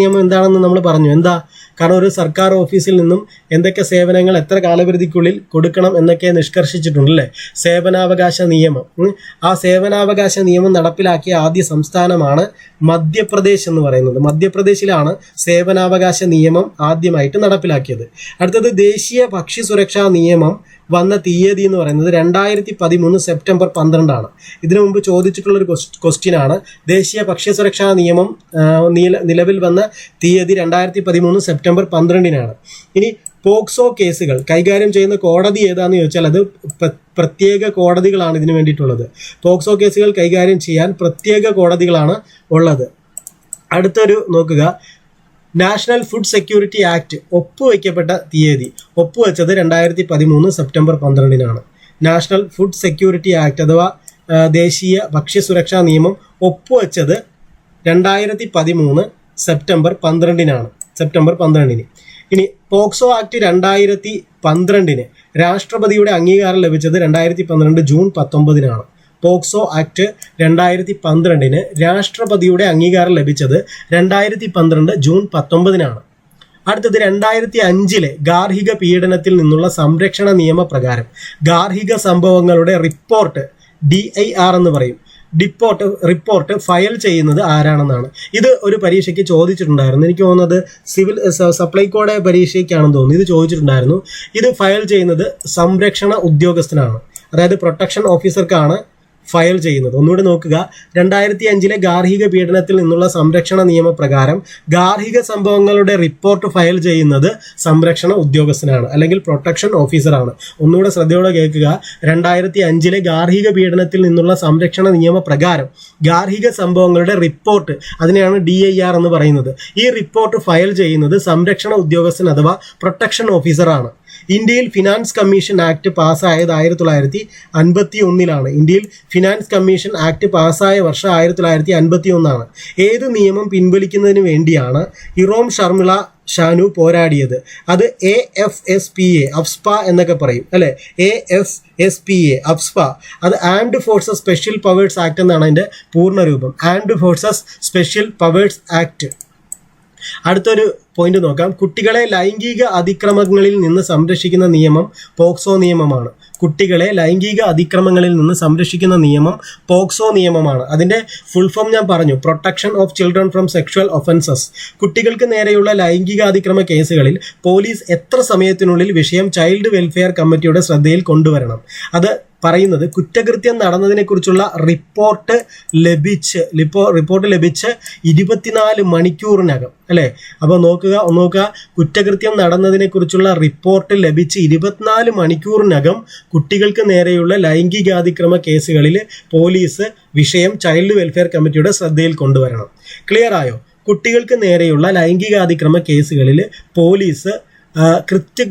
S1: നിയമം എന്താണെന്ന് നമ്മൾ പറഞ്ഞു. എന്താ? കാരണം ഒരു സർക്കാർ ഓഫീസിൽ നിന്നും എന്തൊക്കെ സേവനങ്ങൾ എത്ര കാലപരിധിക്കുള്ളിൽ കൊടുക്കണം എന്നൊക്കെ നിഷ്കർഷിച്ചിട്ടുണ്ടല്ലേ? സേവനാവകാശ നിയമം. ആ സേവനാവകാശ നിയമം നടപ്പിലാക്കിയ ആദ്യ സംസ്ഥാനമാണ് മധ്യപ്രദേശ് എന്ന് പറയുന്നത്. മധ്യപ്രദേശിലാണ് സേവനാവകാശ നിയമം ആദ്യമായിട്ട് നടപ്പിലാക്കിയത്. അടുത്തത് ദേശീയ ഭക്ഷ്യ സുരക്ഷാ നിയമം വന്ന തീയതി എന്ന് പറയുന്നത് 2013 സെപ്റ്റംബർ 12. ഇതിനു മുമ്പ് ചോദിച്ചിട്ടുള്ളൊരു ക്വസ്റ്റ്യൻ ആണ്. ദേശീയ ഭക്ഷ്യ സുരക്ഷാ നിയമം നിലവിൽ വന്ന തീയതി 2013 സെപ്റ്റംബർ 12. ഇനി പോക്സോ കേസുകൾ കൈകാര്യം ചെയ്യുന്ന കോടതി ഏതാന്ന് ചോദിച്ചാൽ അത് പ്രത്യേക കോടതികളാണ് ഇതിനു വേണ്ടിയിട്ടുള്ളത്. പോക്സോ കേസുകൾ കൈകാര്യം ചെയ്യാൻ പ്രത്യേക കോടതികളാണ് ഉള്ളത്. അടുത്തൊരു നോക്കുക. നാഷണൽ ഫുഡ് സെക്യൂരിറ്റി ആക്ട് ഒപ്പുവെക്കപ്പെട്ട തീയതി, ഒപ്പുവെച്ചത് 2013 സെപ്റ്റംബർ 12-നാണ്. നാഷണൽ ഫുഡ് സെക്യൂരിറ്റി ആക്ട് അഥവാ ദേശീയ ഭക്ഷ്യസുരക്ഷാ നിയമം ഒപ്പുവെച്ചത് 2013 സെപ്റ്റംബർ 12-നാണ്. സെപ്റ്റംബർ 12-ന്. ഇനി പോക്സോ ആക്ട് 2012 രാഷ്ട്രപതിയുടെ അംഗീകാരം ലഭിച്ചത് 2012 ജൂൺ 19-നാണ്. പോക്സോ ആക്ട് 2012 രാഷ്ട്രപതിയുടെ അംഗീകാരം ലഭിച്ചത് 2012 ജൂൺ 19-നാണ്. അടുത്തത് 2005 ഗാർഹിക പീഡനത്തിൽ നിന്നുള്ള സംരക്ഷണ നിയമപ്രകാരം ഗാർഹിക സംഭവങ്ങളുടെ റിപ്പോർട്ട് DIR എന്ന് പറയും. റിപ്പോർട്ട് ഫയൽ ചെയ്യുന്നത് ആരാണെന്നാണ്. ഇത് ഒരു പരീക്ഷയ്ക്ക് ചോദിച്ചിട്ടുണ്ടായിരുന്നു. എനിക്ക് തോന്നുന്നത് സിവിൽ സപ്ലൈകോയുടെ പരീക്ഷയ്ക്കാണെന്ന് തോന്നുന്നു ഇത് ചോദിച്ചിട്ടുണ്ടായിരുന്നു. ഇത് ഫയൽ ചെയ്യുന്നത് സംരക്ഷണ ഉദ്യോഗസ്ഥനാണ്, അതായത് പ്രൊട്ടക്ഷൻ ഓഫീസർക്കാണ് ഫയൽ ചെയ്യുന്നത്. ഒന്നുകൂടി നോക്കുക. 2005 ഗാർഹിക പീഡനത്തിൽ നിന്നുള്ള സംരക്ഷണ നിയമപ്രകാരം ഗാർഹിക സംഭവങ്ങളുടെ റിപ്പോർട്ട് ഫയൽ ചെയ്യുന്നത് സംരക്ഷണ ഉദ്യോഗസ്ഥനാണ്, അല്ലെങ്കിൽ പ്രൊട്ടക്ഷൻ ഓഫീസറാണ്. ഒന്നുകൂടെ ശ്രദ്ധയോടെ കേൾക്കുക. 2005 ഗാർഹിക പീഡനത്തിൽ നിന്നുള്ള സംരക്ഷണ നിയമപ്രകാരം ഗാർഹിക സംഭവങ്ങളുടെ റിപ്പോർട്ട്, അതിനെയാണ് DIR എന്ന് പറയുന്നത്. ഈ റിപ്പോർട്ട് ഫയൽ ചെയ്യുന്നത് സംരക്ഷണ ഉദ്യോഗസ്ഥൻ അഥവാ പ്രൊട്ടക്ഷൻ ഓഫീസറാണ്. ഇന്ത്യയിൽ ഫിനാൻസ് കമ്മീഷൻ ആക്ട് പാസ്സായത് 1951-ലാണ്. ഇന്ത്യയിൽ ഫിനാൻസ് കമ്മീഷൻ ആക്ട് പാസ്സായ വർഷം 1951-ആണ്. ഏത് നിയമം പിൻവലിക്കുന്നതിന് വേണ്ടിയാണ് ഇറോം ഷർമിള ഷാനു പോരാടിയത്? അത് AFSPA, അഫ്സ്പ എന്നൊക്കെ പറയും അല്ലെ. AFSPA, AFSPA. അത് armed forces special powers act എന്നാണ് അതിൻ്റെ പൂർണ്ണരൂപം. Armed forces special powers act. അടുത്തൊരു പോയിന്റ് നോക്കാം. കുട്ടികളെ ലൈംഗിക അതിക്രമങ്ങളിൽ നിന്ന് സംരക്ഷിക്കുന്ന നിയമം പോക്സോ നിയമമാണ്. കുട്ടികളെ ലൈംഗിക അതിക്രമങ്ങളിൽ നിന്ന് സംരക്ഷിക്കുന്ന നിയമം പോക്സോ നിയമമാണ്. അതിൻ്റെ ഫുൾ ഫോം ഞാൻ പറഞ്ഞു, protection of children from sexual offences. കുട്ടികൾക്ക് നേരെയുള്ള ലൈംഗികാതിക്രമ കേസുകളിൽ പോലീസ് എത്ര സമയത്തിനുള്ളിൽ വിഷയം ചൈൽഡ് വെൽഫെയർ കമ്മിറ്റിയുടെ ശ്രദ്ധയിൽ കൊണ്ടുവരണം? അത് പറയുന്നത് കുറ്റകൃത്യം നടന്നതിനെക്കുറിച്ചുള്ള റിപ്പോർട്ട് ലഭിച്ച് 24 മണിക്കൂറിനകം അല്ലേ. അപ്പോൾ നോക്കുക, കുറ്റകൃത്യം നടന്നതിനെക്കുറിച്ചുള്ള റിപ്പോർട്ട് ലഭിച്ച് 24 മണിക്കൂറിനകം കുട്ടികൾക്ക് നേരെയുള്ള ലൈംഗികാതിക്രമ കേസുകളിൽ പോലീസ് വിഷയം ചൈൽഡ് വെൽഫെയർ കമ്മിറ്റിയുടെ ശ്രദ്ധയിൽ കൊണ്ടുവരണം. ക്ലിയർ ആയോ? കുട്ടികൾക്ക് നേരെയുള്ള ലൈംഗികാതിക്രമ കേസുകളിൽ പോലീസ്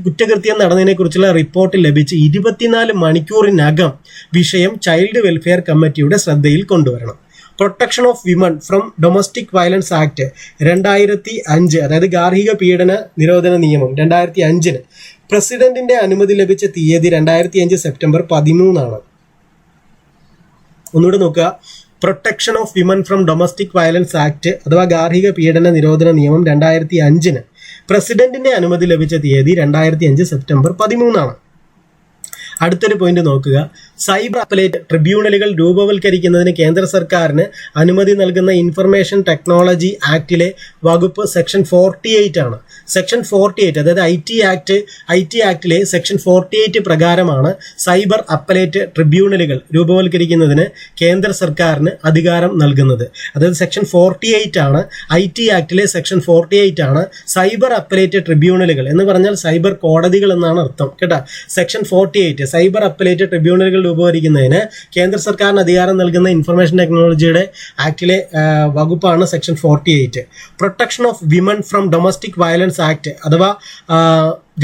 S1: കുറ്റകൃത്യം നടന്നതിനെക്കുറിച്ചുള്ള റിപ്പോർട്ട് ലഭിച്ച് 24 മണിക്കൂറിനകം വിഷയം ചൈൽഡ് വെൽഫെയർ കമ്മിറ്റിയുടെ ശ്രദ്ധയിൽ കൊണ്ടുവരണം. Protection of women from domestic violence act 2005, അതായത് ഗാർഹിക പീഡന നിരോധന നിയമം 2005 പ്രസിഡന്റിന്റെ അനുമതി ലഭിച്ച തീയതി 2005 സെപ്റ്റംബർ 13-ആണ്. ഒന്നുകൂടെ നോക്കുക. Protection of women from domestic violence act അഥവാ ഗാർഹിക പീഡന നിരോധന നിയമം 2005 പ്രസിഡന്റിന്റെ അനുമതി ലഭിച്ച തീയതി 2005 സെപ്റ്റംബർ 13-ആണ്. അടുത്തൊരു പോയിന്റ് നോക്കുക. സൈബർ അപ്പലേറ്റ് ട്രിബ്യൂണലുകൾ രൂപവൽക്കരിക്കുന്നതിന് കേന്ദ്ര സർക്കാരിന് അനുമതി നൽകുന്ന ഇൻഫർമേഷൻ ടെക്നോളജി ആക്ടിലെ വകുപ്പ് സെക്ഷൻ 48 ആണ്. സെക്ഷൻ 48, അതായത് IT ആക്ടിലെ സെക്ഷൻ 48 പ്രകാരമാണ് സൈബർ അപ്പലേറ്റ് ട്രിബ്യൂണലുകൾ രൂപവൽക്കരിക്കുന്നതിന് കേന്ദ്ര സർക്കാരിന് അധികാരം നൽകുന്നത്. അതായത് സെക്ഷൻ 48 ആണ്, IT ആക്ടിലെ സെക്ഷൻ 48 ആണ് സൈബർ അപ്പലേറ്റ് ട്രിബ്യൂണലുകൾ എന്ന് പറഞ്ഞാൽ സൈബർ കോടതികൾ എന്നാണ് അർത്ഥം കേട്ടോ. സെക്ഷൻ 48 സൈബർ അപ്പലേറ്റ് ട്രിബ്യൂണലുകൾ രൂപീകരിക്കുന്നതിന് കേന്ദ്ര സർക്കാരിന് അധികാരം നൽകുന്ന ഇൻഫർമേഷൻ ടെക്നോളജിയുടെ ആക്ടിലെ വകുപ്പാണ് section 48. Protection of women from domestic violence act അഥവാ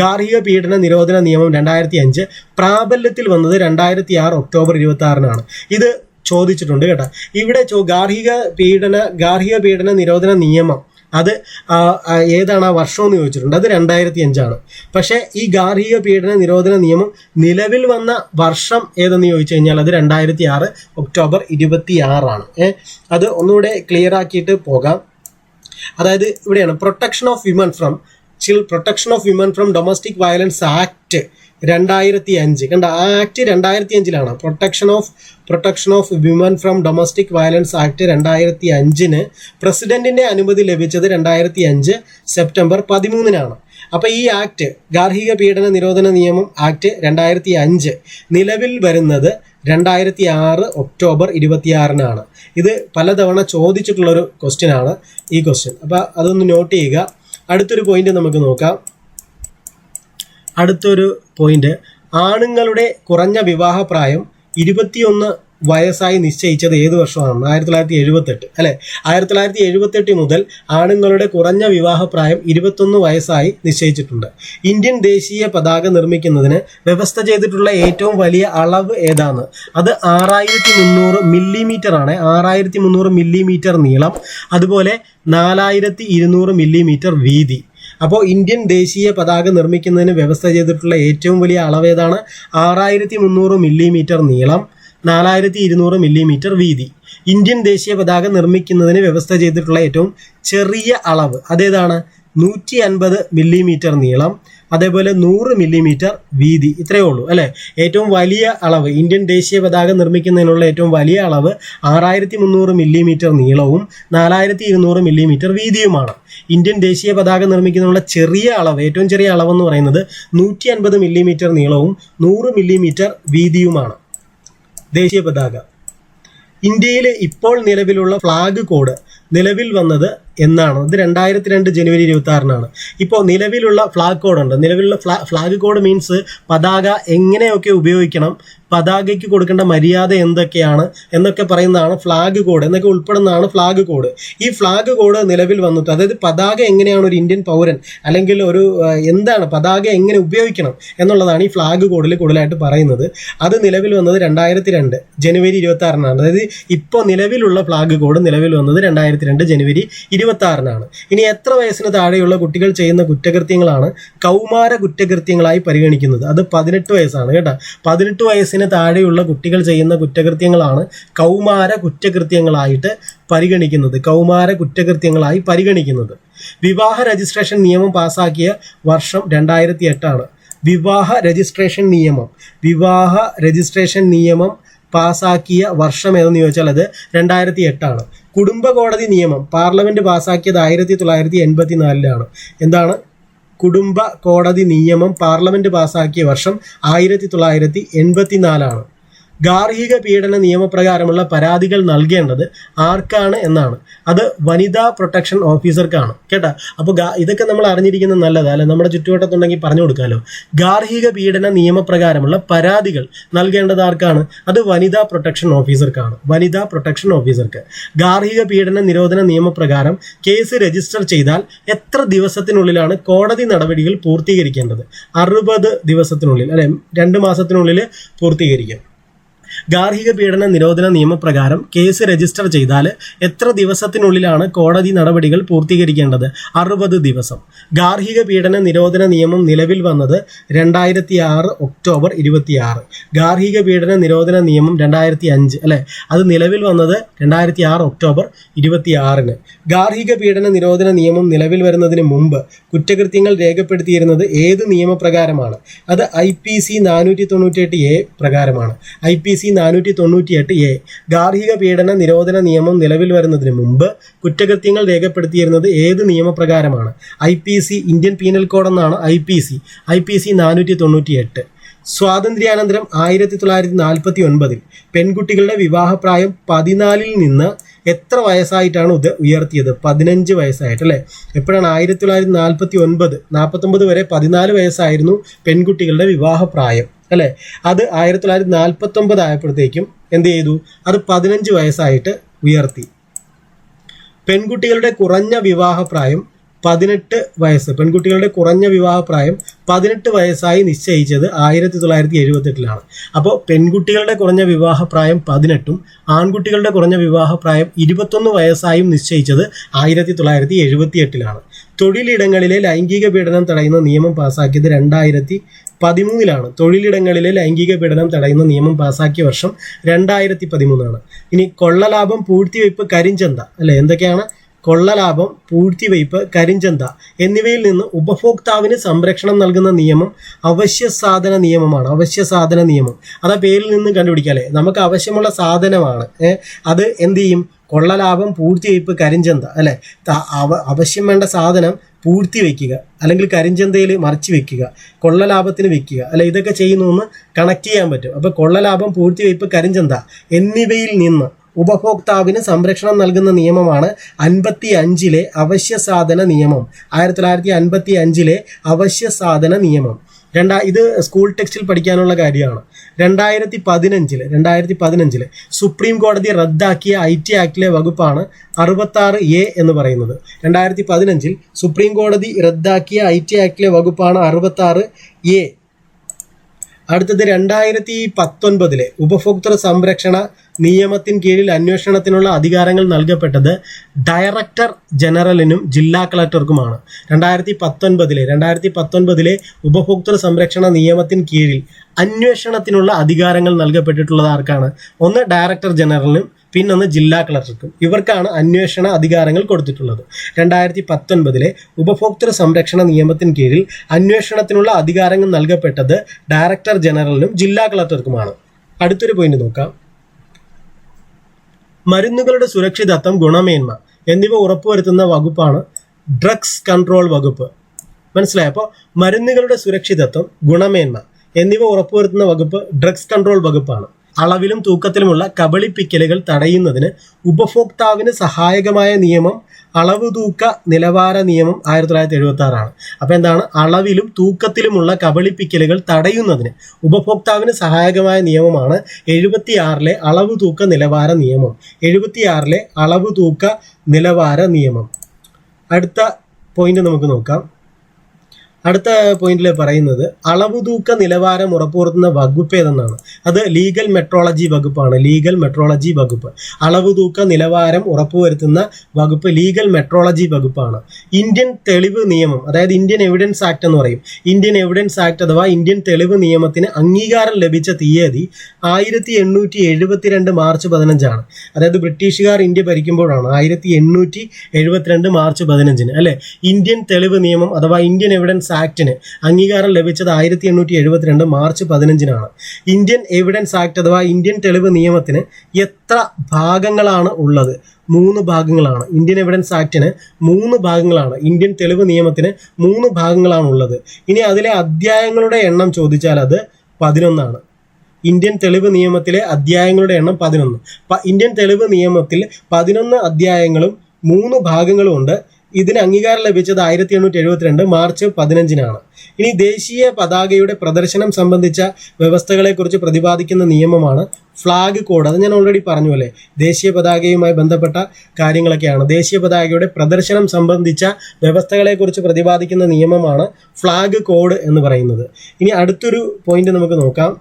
S1: ഗാർഹിക പീഡന നിരോധന നിയമം 2005 പ്രാബല്യത്തിൽ വന്നത് 2006 ഒക്ടോബർ 26-നാണ്. ഇത് ചോദിച്ചിട്ടുണ്ട് കേട്ടോ. ഇവിടെ ഗാർഹിക പീഡന നിരോധന നിയമം അത് ഏതാണ് ആ വർഷം എന്ന് ചോദിച്ചിട്ടുണ്ട്. അത് 2005-ആണ്. പക്ഷേ ഈ ഗാർഹിക പീഡന നിരോധന നിയമം നിലവിൽ വന്ന വർഷം ഏതെന്ന് ചോദിച്ചു കഴിഞ്ഞാൽ അത് 2006 ഒക്ടോബർ 26-ആണ്. അത് ഒന്നുകൂടെ ക്ലിയർ ആക്കിയിട്ട് പോകാം. അതായത് ഇവിടെയാണ് protection of women from domestic violence act 2005 കണ്ട. ആ ആക്ട് 2005-ലാണ്. Protection of women from domestic violence act 2005 പ്രസിഡന്റിന്റെ അനുമതി ലഭിച്ചത് 2005 സെപ്റ്റംബർ 13-നാണ്. അപ്പോൾ ഈ ആക്ട് ഗാർഹിക പീഡന നിരോധന നിയമം ആക്ട് 2005 നിലവിൽ വരുന്നത് 2006 ഒക്ടോബർ 26-നാണ്. ഇത് പലതവണ ചോദിച്ചിട്ടുള്ളൊരു ക്വസ്റ്റ്യൻ ആണ് ഈ ക്വസ്റ്റ്യൻ. അപ്പോൾ അതൊന്ന് നോട്ട് ചെയ്യുക. അടുത്തൊരു പോയിന്റ് നമുക്ക് നോക്കാം. അടുത്തൊരു പോയിന്റ്, ആണുങ്ങളുടെ കുറഞ്ഞ വിവാഹ പ്രായം 21 വയസ്സായി നിശ്ചയിച്ചത് ഏത് വർഷമാണ്? 1978 അല്ലെ. 1978 മുതൽ ആണുങ്ങളുടെ കുറഞ്ഞ വിവാഹപ്രായം 21 വയസ്സായി നിശ്ചയിച്ചിട്ടുണ്ട്. ഇന്ത്യൻ ദേശീയ പതാക നിർമ്മിക്കുന്നതിന് വ്യവസ്ഥ ചെയ്തിട്ടുള്ള ഏറ്റവും വലിയ അളവ് ഏതാണ്? അത് 6300 മില്ലിമീറ്റർ ആണ്. 6300 മില്ലിമീറ്റർ നീളം, അതുപോലെ 4200 മില്ലിമീറ്റർ വീതി. അപ്പോൾ ഇന്ത്യൻ ദേശീയ പതാക നിർമ്മിക്കുന്നതിന് വ്യവസ്ഥ ചെയ്തിട്ടുള്ള ഏറ്റവും വലിയ അളവ് ഏതാണ്? 6300 മില്ലിമീറ്റർ നീളം, 4200 മില്ലിമീറ്റർ വീതി. ഇന്ത്യൻ ദേശീയ പതാക നിർമ്മിക്കുന്നതിന് വ്യവസ്ഥ ചെയ്തിട്ടുള്ള ഏറ്റവും ചെറിയ അളവ് അതേതാണ്? 150 മില്ലിമീറ്റർ നീളം, അതേപോലെ 100 മില്ലിമീറ്റർ വീതി. ഇത്രയേ ഉള്ളൂ അല്ലേ. ഏറ്റവും വലിയ അളവ് ഇന്ത്യൻ ദേശീയ പതാക നിർമ്മിക്കുന്നതിനുള്ള ഏറ്റവും വലിയ അളവ് 6300 മില്ലിമീറ്റർ നീളവും 4200 മില്ലിമീറ്റർ വീതിയുമാണ്. ഇന്ത്യൻ ദേശീയ പതാക നിർമ്മിക്കുന്നതിനുള്ള ചെറിയ അളവ്, ഏറ്റവും ചെറിയ അളവെന്ന് പറയുന്നത് 150 മില്ലിമീറ്റർ നീളവും 100 മില്ലിമീറ്റർ വീതിയുമാണ്. ദേശീയ പതാക. ഇന്ത്യയിൽ ഇപ്പോൾ നിലവിലുള്ള ഫ്ലാഗ് കോഡ് നിലവിൽ വന്നത് എന്നാണ്? അത് 2002 ജനുവരി 26-നാണ്. ഇപ്പോൾ നിലവിലുള്ള ഫ്ലാഗ് കോഡ് ഉണ്ട്. നിലവിലുള്ള ഫ്ലാഗ് കോഡ് മീൻസ് പതാക എങ്ങനെയൊക്കെ ഉപയോഗിക്കണം, പതാകയ്ക്ക് കൊടുക്കേണ്ട മര്യാദ എന്തൊക്കെയാണ് എന്നൊക്കെ പറയുന്നതാണ് ഫ്ലാഗ് കോഡ്, എന്നൊക്കെ ഉൾപ്പെടുന്നതാണ് ഫ്ലാഗ് കോഡ്. ഈ ഫ്ലാഗ് കോഡ് നിലവിൽ വന്നിട്ട്, അതായത് പതാക എങ്ങനെയാണ് ഒരു ഇന്ത്യൻ പൗരൻ അല്ലെങ്കിൽ ഒരു എന്താണ് പതാക എങ്ങനെ ഉപയോഗിക്കണം എന്നുള്ളതാണ് ഈ ഫ്ലാഗ് കോഡിൽ കൂടുതലായിട്ട് പറയുന്നത്. അത് നിലവിൽ വന്നത് 2002 ജനുവരി 26-നാണ്. അതായത് ഇപ്പോൾ നിലവിലുള്ള ഫ്ലാഗ് കോഡ് നിലവിൽ വന്നത് 2002 ജനുവരി 26-നാണ്. ഇനി എത്ര വയസ്സിന് താഴെയുള്ള കുട്ടികൾ ചെയ്യുന്ന കുറ്റകൃത്യങ്ങളാണ് കൗമാര കുറ്റകൃത്യങ്ങളായി പരിഗണിക്കുന്നത്? അത് 18 വയസ്സാണ് കേട്ടോ. 18 വയസ്സിന് താഴെയുള്ള കുട്ടികൾ ചെയ്യുന്ന കുറ്റകൃത്യങ്ങളാണ് കൗമാര കുറ്റകൃത്യങ്ങളായിട്ട് പരിഗണിക്കുന്നത്. കൗമാര കുറ്റകൃത്യങ്ങളായി പരിഗണിക്കുന്നത്. വിവാഹ രജിസ്ട്രേഷൻ നിയമം പാസാക്കിയ വർഷം 2008 വിവാഹ രജിസ്ട്രേഷൻ നിയമം പാസാക്കിയ വർഷം ഏതെന്ന് ചോദിച്ചാൽ അത് 2008. കുടുംബ കോടതി നിയമം പാർലമെന്റ് പാസാക്കിയത് 1984 എന്താണ്? കുടുംബ കോടതി നിയമം പാർലമെന്റ് പാസാക്കിയ വർഷം 1984. ഗാർഹിക പീഡന നിയമപ്രകാരമുള്ള പരാതികൾ നൽകേണ്ടത് ആർക്കാണ് എന്നാണ്? അത് വനിതാ പ്രൊട്ടക്ഷൻ ഓഫീസർക്കാണ് കേട്ടോ. അപ്പോൾ ഇതൊക്കെ നമ്മൾ അറിഞ്ഞിരിക്കുന്നത് നല്ലതാണ് അല്ലെ. നമ്മുടെ ചുറ്റുവട്ടത്തുണ്ടെങ്കിൽ പറഞ്ഞു കൊടുക്കാമല്ലോ. ഗാർഹിക പീഡന നിയമപ്രകാരമുള്ള പരാതികൾ നൽകേണ്ടത് ആർക്കാണ്? അത് വനിതാ പ്രൊട്ടക്ഷൻ ഓഫീസർക്കാണ്. വനിതാ പ്രൊട്ടക്ഷൻ ഓഫീസർക്ക്. ഗാർഹിക പീഡന നിരോധന നിയമപ്രകാരം കേസ് രജിസ്റ്റർ ചെയ്താൽ എത്ര ദിവസത്തിനുള്ളിലാണ് കോടതി നടപടികൾ പൂർത്തീകരിക്കേണ്ടത്? 60 ദിവസത്തിനുള്ളിൽ അല്ലെ, 2 മാസത്തിനുള്ളിൽ പൂർത്തീകരിക്കും. ഗാർഹിക പീഡന നിരോധന നിയമപ്രകാരം കേസ് രജിസ്റ്റർ ചെയ്താൽ എത്ര ദിവസത്തിനുള്ളിലാണ് കോടതി നടപടികൾ പൂർത്തീകരിക്കേണ്ടത്? 60 ദിവസം. ഗാർഹിക പീഡന നിരോധന നിയമം നിലവിൽ വന്നത് 2006 ഒക്ടോബർ 26. ഗാർഹിക പീഡന നിരോധന നിയമം 2005 അല്ലെ, അത് നിലവിൽ വന്നത് 2006 ഒക്ടോബർ 26. ഗാർഹിക പീഡന നിരോധന നിയമം നിലവിൽ വരുന്നതിന് മുമ്പ് കുറ്റകൃത്യങ്ങൾ രേഖപ്പെടുത്തിയിരുന്നത് ഏത് നിയമപ്രകാരമാണ്? അത് IPC 498A പ്രകാരമാണ്. IPC 498A. ഗാർഹിക പീഡന നിരോധന നിയമം നിലവിൽ വരുന്നതിന് മുമ്പ് കുറ്റകൃത്യങ്ങൾ രേഖപ്പെടുത്തിയിരുന്നത് ഏത് നിയമപ്രകാരമാണ്? IPC, ഇന്ത്യൻ പീനൽ കോഡ് എന്നാണ് IPC 498. സ്വാതന്ത്ര്യാനന്തരം 1949 പെൺകുട്ടികളുടെ വിവാഹപ്രായം 14-ൽ നിന്ന് എത്ര വയസ്സായിട്ടാണ് ഉയർത്തിയത്? 15 വയസ്സായിട്ട് അല്ലേ. എപ്പോഴാണ്? 1949 വരെ 14 വയസ്സായിരുന്നു പെൺകുട്ടികളുടെ വിവാഹപ്രായം അല്ലേ. അത് 1949 ആയപ്പോഴത്തേക്കും എന്ത് ചെയ്തു? അത് 15 വയസ്സായിട്ട് ഉയർത്തി. പെൺകുട്ടികളുടെ കുറഞ്ഞ വിവാഹപ്രായം 18 വയസ്സ്. പെൺകുട്ടികളുടെ കുറഞ്ഞ വിവാഹപ്രായം 18 വയസ്സായി നിശ്ചയിച്ചത് 1978-ലാണ്. അപ്പോൾ പെൺകുട്ടികളുടെ കുറഞ്ഞ വിവാഹപ്രായം 18-ഉം ആൺകുട്ടികളുടെ കുറഞ്ഞ വിവാഹപ്രായം 21 വയസ്സായും നിശ്ചയിച്ചത് 1978-ലാണ്. തൊഴിലിടങ്ങളിലെ ലൈംഗിക പീഡനം തടയുന്ന നിയമം പാസാക്കിയത് 2013-ലാണ്. തൊഴിലിടങ്ങളിലെ ലൈംഗിക പീഡനം തടയുന്ന നിയമം പാസാക്കിയ വർഷം 2013-ആണ്. ഇനി കൊള്ളലാഭം, പൂഴ്ത്തിവയ്പ്, കരിഞ്ചന്ത അല്ലെ. എന്തൊക്കെയാണ്? കൊള്ളലാഭം, പൂഴ്ത്തിവയ്പ്, കരിഞ്ചന്ത എന്നിവയിൽ നിന്ന് ഉപഭോക്താവിന് സംരക്ഷണം നൽകുന്ന നിയമം അവശ്യ സാധന നിയമമാണ്. അവശ്യ സാധന നിയമം അത് പേരിൽ നിന്ന് കണ്ടുപിടിക്കാല്ലേ. നമുക്ക് ആവശ്യമുള്ള സാധനമാണ്, അത് എന്ത് ചെയ്യും? കൊള്ളലാഭം, പൂഴ്ത്തിവയ്പ്, കരിഞ്ചന്ത അല്ലെ. ആവശ്യം വേണ്ട സാധനം പൂഴ്ത്തി വയ്ക്കുക അല്ലെങ്കിൽ കരിഞ്ചന്തയിൽ മറച്ചു വെക്കുക, കൊള്ളലാഭത്തിന് വെക്കുക അല്ലെ. ഇതൊക്കെ ചെയ്യുന്നു കണക്ട് ചെയ്യാൻ പറ്റും. അപ്പോൾ കൊള്ളലാഭം, പൂഴ്ത്തിവയ്പ്, കരിഞ്ചന്ത എന്നിവയിൽ നിന്ന് ഉപഭോക്താവിന് സംരക്ഷണം നൽകുന്ന നിയമമാണ് 55-ലെ അവശ്യ സാധന നിയമം. 1955-ലെ അവശ്യ സാധന നിയമം. ഇത് സ്കൂൾ ടെക്സ്റ്റിൽ പഠിക്കാനുള്ള കാര്യമാണ്. 2015 സുപ്രീം കോടതി റദ്ദാക്കിയ IT ആക്ടിലെ വകുപ്പാണ് 66A എന്ന് പറയുന്നത്. 2015 സുപ്രീം കോടതി റദ്ദാക്കിയ IT ആക്ടിലെ വകുപ്പാണ് 66A. അടുത്തത് 2019 ഉപഭോക്തൃ സംരക്ഷണ നിയമത്തിന് കീഴിൽ അന്വേഷണത്തിനുള്ള അധികാരങ്ങൾ നൽകപ്പെട്ടത് ഡയറക്ടർ ജനറലിനും ജില്ലാ കളക്ടർക്കുമാണ്. 2019 ഉപഭോക്തൃ സംരക്ഷണ നിയമത്തിന് കീഴിൽ അന്വേഷണത്തിനുള്ള അധികാരങ്ങൾ നൽകപ്പെട്ടിട്ടുള്ളത് ആർക്കാണ്? ഒന്ന് ഡയറക്ടർ ജനറലിനും പിന്നൊന്ന് ജില്ലാ കളക്ടർക്കും. ഇവർക്കാണ് അന്വേഷണ അധികാരങ്ങൾ കൊടുത്തിട്ടുള്ളത്. 2019 ഉപഭോക്തൃ സംരക്ഷണ നിയമത്തിന് കീഴിൽ അന്വേഷണത്തിനുള്ള അധികാരങ്ങൾ നൽകപ്പെട്ടത് ഡയറക്ടർ ജനറലിനും ജില്ലാ കളക്ടർക്കുമാണ്. അടുത്തൊരു പോയിന്റ് നോക്കാം. മരുന്നുകളുടെ സുരക്ഷിതത്വം, ഗുണമേന്മ എന്നിവ ഉറപ്പുവരുത്തുന്ന വകുപ്പാണ് ഡ്രഗ്സ് കൺട്രോൾ വകുപ്പ്. മനസ്സിലായോ? അപ്പോൾ മരുന്നുകളുടെ സുരക്ഷിതത്വം, ഗുണമേന്മ എന്നിവ ഉറപ്പുവരുത്തുന്ന വകുപ്പ് ഡ്രഗ്സ് കൺട്രോൾ വകുപ്പാണ്. അളവിലും തൂക്കത്തിലുമുള്ള കബളിപ്പിക്കലുകൾ തടയുന്നതിന് ഉപഭോക്താവിന് സഹായകമായ നിയമം അളവ് തൂക്ക നിലവാര നിയമം 1976 അപ്പോൾ എന്താണ്? അളവിലും തൂക്കത്തിലുമുള്ള കബളിപ്പിക്കലുകൾ തടയുന്നതിന് ഉപഭോക്താവിന് സഹായകമായ നിയമമാണ് 76 അളവ് തൂക്ക നിലവാര നിയമം. 76 അളവ് തൂക്ക നിലവാര നിയമം. അടുത്ത പോയിന്റ് നമുക്ക് നോക്കാം. അടുത്ത പോയിന്റിൽ പറയുന്നത് അളവ് തൂക്ക നിലവാരം ഉറപ്പുവരുത്തുന്ന വകുപ്പ് ഏതെന്നാണ്. അത് ലീഗൽ മെട്രോളജി വകുപ്പാണ്. ലീഗൽ മെട്രോളജി വകുപ്പ്. അളവ് തൂക്ക നിലവാരം ഉറപ്പുവരുത്തുന്ന വകുപ്പ് ലീഗൽ മെട്രോളജി വകുപ്പാണ്. ഇന്ത്യൻ തെളിവ് നിയമം, അതായത് ഇന്ത്യൻ എവിഡൻസ് ആക്ട് എന്ന് പറയും. ഇന്ത്യൻ എവിഡൻസ് ആക്ട് അഥവാ ഇന്ത്യൻ തെളിവ് നിയമത്തിന് അംഗീകാരം ലഭിച്ച തീയതി 1872 മാർച്ച് 15 അതായത് ബ്രിട്ടീഷുകാർ ഇന്ത്യ ഭരിക്കുമ്പോഴാണ് 1872 മാർച്ച് 15 അല്ലെ ഇന്ത്യൻ തെളിവ് നിയമം അഥവാ ഇന്ത്യൻ എവിഡൻസ് ആക്ടിന് അംഗീകാരം ലഭിച്ചത് 1872 മാർച്ച് 15 ഇന്ത്യൻ എവിഡൻസ് ആക്ട് അഥവാ ഇന്ത്യൻ തെളിവ് നിയമത്തിന് എത്ര ഭാഗങ്ങളാണ് ഉള്ളത്? 3 ഭാഗങ്ങളാണ്. ഇന്ത്യൻ എവിഡൻസ് ആക്ടിന് 3 ഭാഗങ്ങളാണ്. ഇന്ത്യൻ തെളിവ് നിയമത്തിന് 3 ഭാഗങ്ങളാണ് ഉള്ളത്. ഇനി അതിലെ അധ്യായങ്ങളുടെ എണ്ണം ചോദിച്ചാൽ അത് 11. ഇന്ത്യൻ തെളിവ് നിയമത്തിലെ അധ്യായങ്ങളുടെ എണ്ണം 11. ഇന്ത്യൻ തെളിവ് നിയമത്തിൽ 11 അധ്യായങ്ങളും 3 ഭാഗങ്ങളും ഉണ്ട്. ഇതിന് അംഗീകാരം ലഭിച്ചത് 1872 മാർച്ച് 15 ഇനി ദേശീയ പതാകയുടെ പ്രദർശനം സംബന്ധിച്ച വ്യവസ്ഥകളെക്കുറിച്ച് പ്രതിപാദിക്കുന്ന നിയമമാണ് ഫ്ലാഗ് കോഡ്. അത് ഞാൻ ഓൾറെഡി പറഞ്ഞു അല്ലേ, ദേശീയ പതാകയുമായി ബന്ധപ്പെട്ട കാര്യങ്ങളൊക്കെയാണ്. ദേശീയ പതാകയുടെ പ്രദർശനം സംബന്ധിച്ച വ്യവസ്ഥകളെക്കുറിച്ച് പ്രതിപാദിക്കുന്ന നിയമമാണ് ഫ്ലാഗ് കോഡ് എന്ന് പറയുന്നത്. ഇനി അടുത്തൊരു പോയിന്റ് നമുക്ക് നോക്കാം.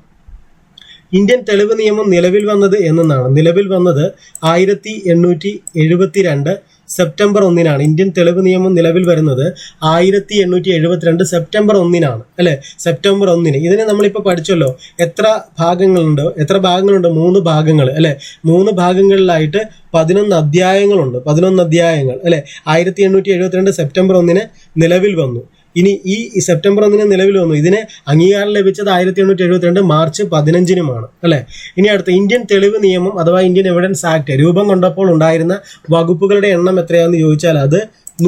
S1: ഇന്ത്യൻ തെളിവ് നിയമം നിലവിൽ വന്നത് എന്നാണ്. നിലവിൽ വന്നത് 1872 സെപ്റ്റംബർ 1 ഇന്ത്യൻ തെളിവ് നിയമം നിലവിൽ വരുന്നത് 1872 സെപ്റ്റംബർ 1 അല്ലെ. സെപ്റ്റംബർ 1 ഇതിനെ നമ്മളിപ്പോൾ പഠിച്ചല്ലോ. എത്ര ഭാഗങ്ങളുണ്ട്? 3 ഭാഗങ്ങൾ അല്ലെ. 3 ഭാഗങ്ങളിലായിട്ട് 11 അധ്യായങ്ങളുണ്ട്. 11 അധ്യായങ്ങൾ അല്ലെ. 1872 സെപ്റ്റംബർ 1 നിലവിൽ വന്നു. ഇനി ഈ സെപ്റ്റംബർ 1 നിലവിൽ വന്നു. ഇതിന് അംഗീകാരം ലഭിച്ചത് 1872 മാർച്ച് 15 അല്ലെ. ഇനി അടുത്ത ഇന്ത്യൻ തെളിവ് നിയമം അഥവാ ഇന്ത്യൻ എവിഡൻസ് ആക്ട് രൂപം കൊണ്ടപ്പോൾ ഉണ്ടായിരുന്ന വകുപ്പുകളുടെ എണ്ണം എത്രയാണെന്ന് ചോദിച്ചാൽ അത്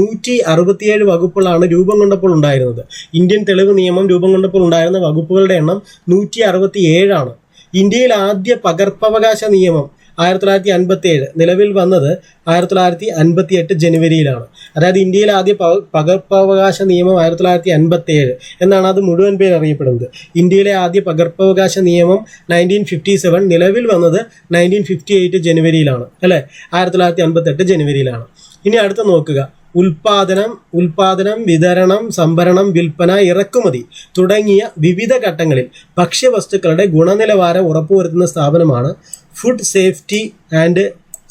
S1: 167 വകുപ്പുകളാണ് രൂപം കൊണ്ടപ്പോൾ ഉണ്ടായിരുന്നത്. ഇന്ത്യൻ തെളിവ് നിയമം രൂപം കൊണ്ടപ്പോൾ ഉണ്ടായിരുന്ന വകുപ്പുകളുടെ എണ്ണം 167. ഇന്ത്യയിൽ ആദ്യ പകർപ്പവകാശ നിയമം 1957 നിലവിൽ വന്നത് 1958 ജനുവരിയിലാണ്. അതായത് ഇന്ത്യയിൽ ആദ്യ പകർപ്പവകാശ നിയമം 1957 എന്നാണ് അത് മുഴുവൻ പേര് അറിയപ്പെടുന്നത്. ഇന്ത്യയിലെ ആദ്യ പകർപ്പവകാശ നിയമം 1957 നിലവിൽ വന്നത് 1958 ജനുവരിയിലാണ് അല്ലെ. 1958 ജനുവരിയിലാണ്. ഇനി അടുത്ത നോക്കുക. ഉൽപാദനം, വിതരണം, സംഭരണം, വിൽപ്പന, ഇറക്കുമതി തുടങ്ങിയ വിവിധ ഘട്ടങ്ങളിൽ ഭക്ഷ്യവസ്തുക്കളുടെ ഗുണനിലവാരം ഉറപ്പുവരുത്തുന്ന സ്ഥാപനമാണ് food safety and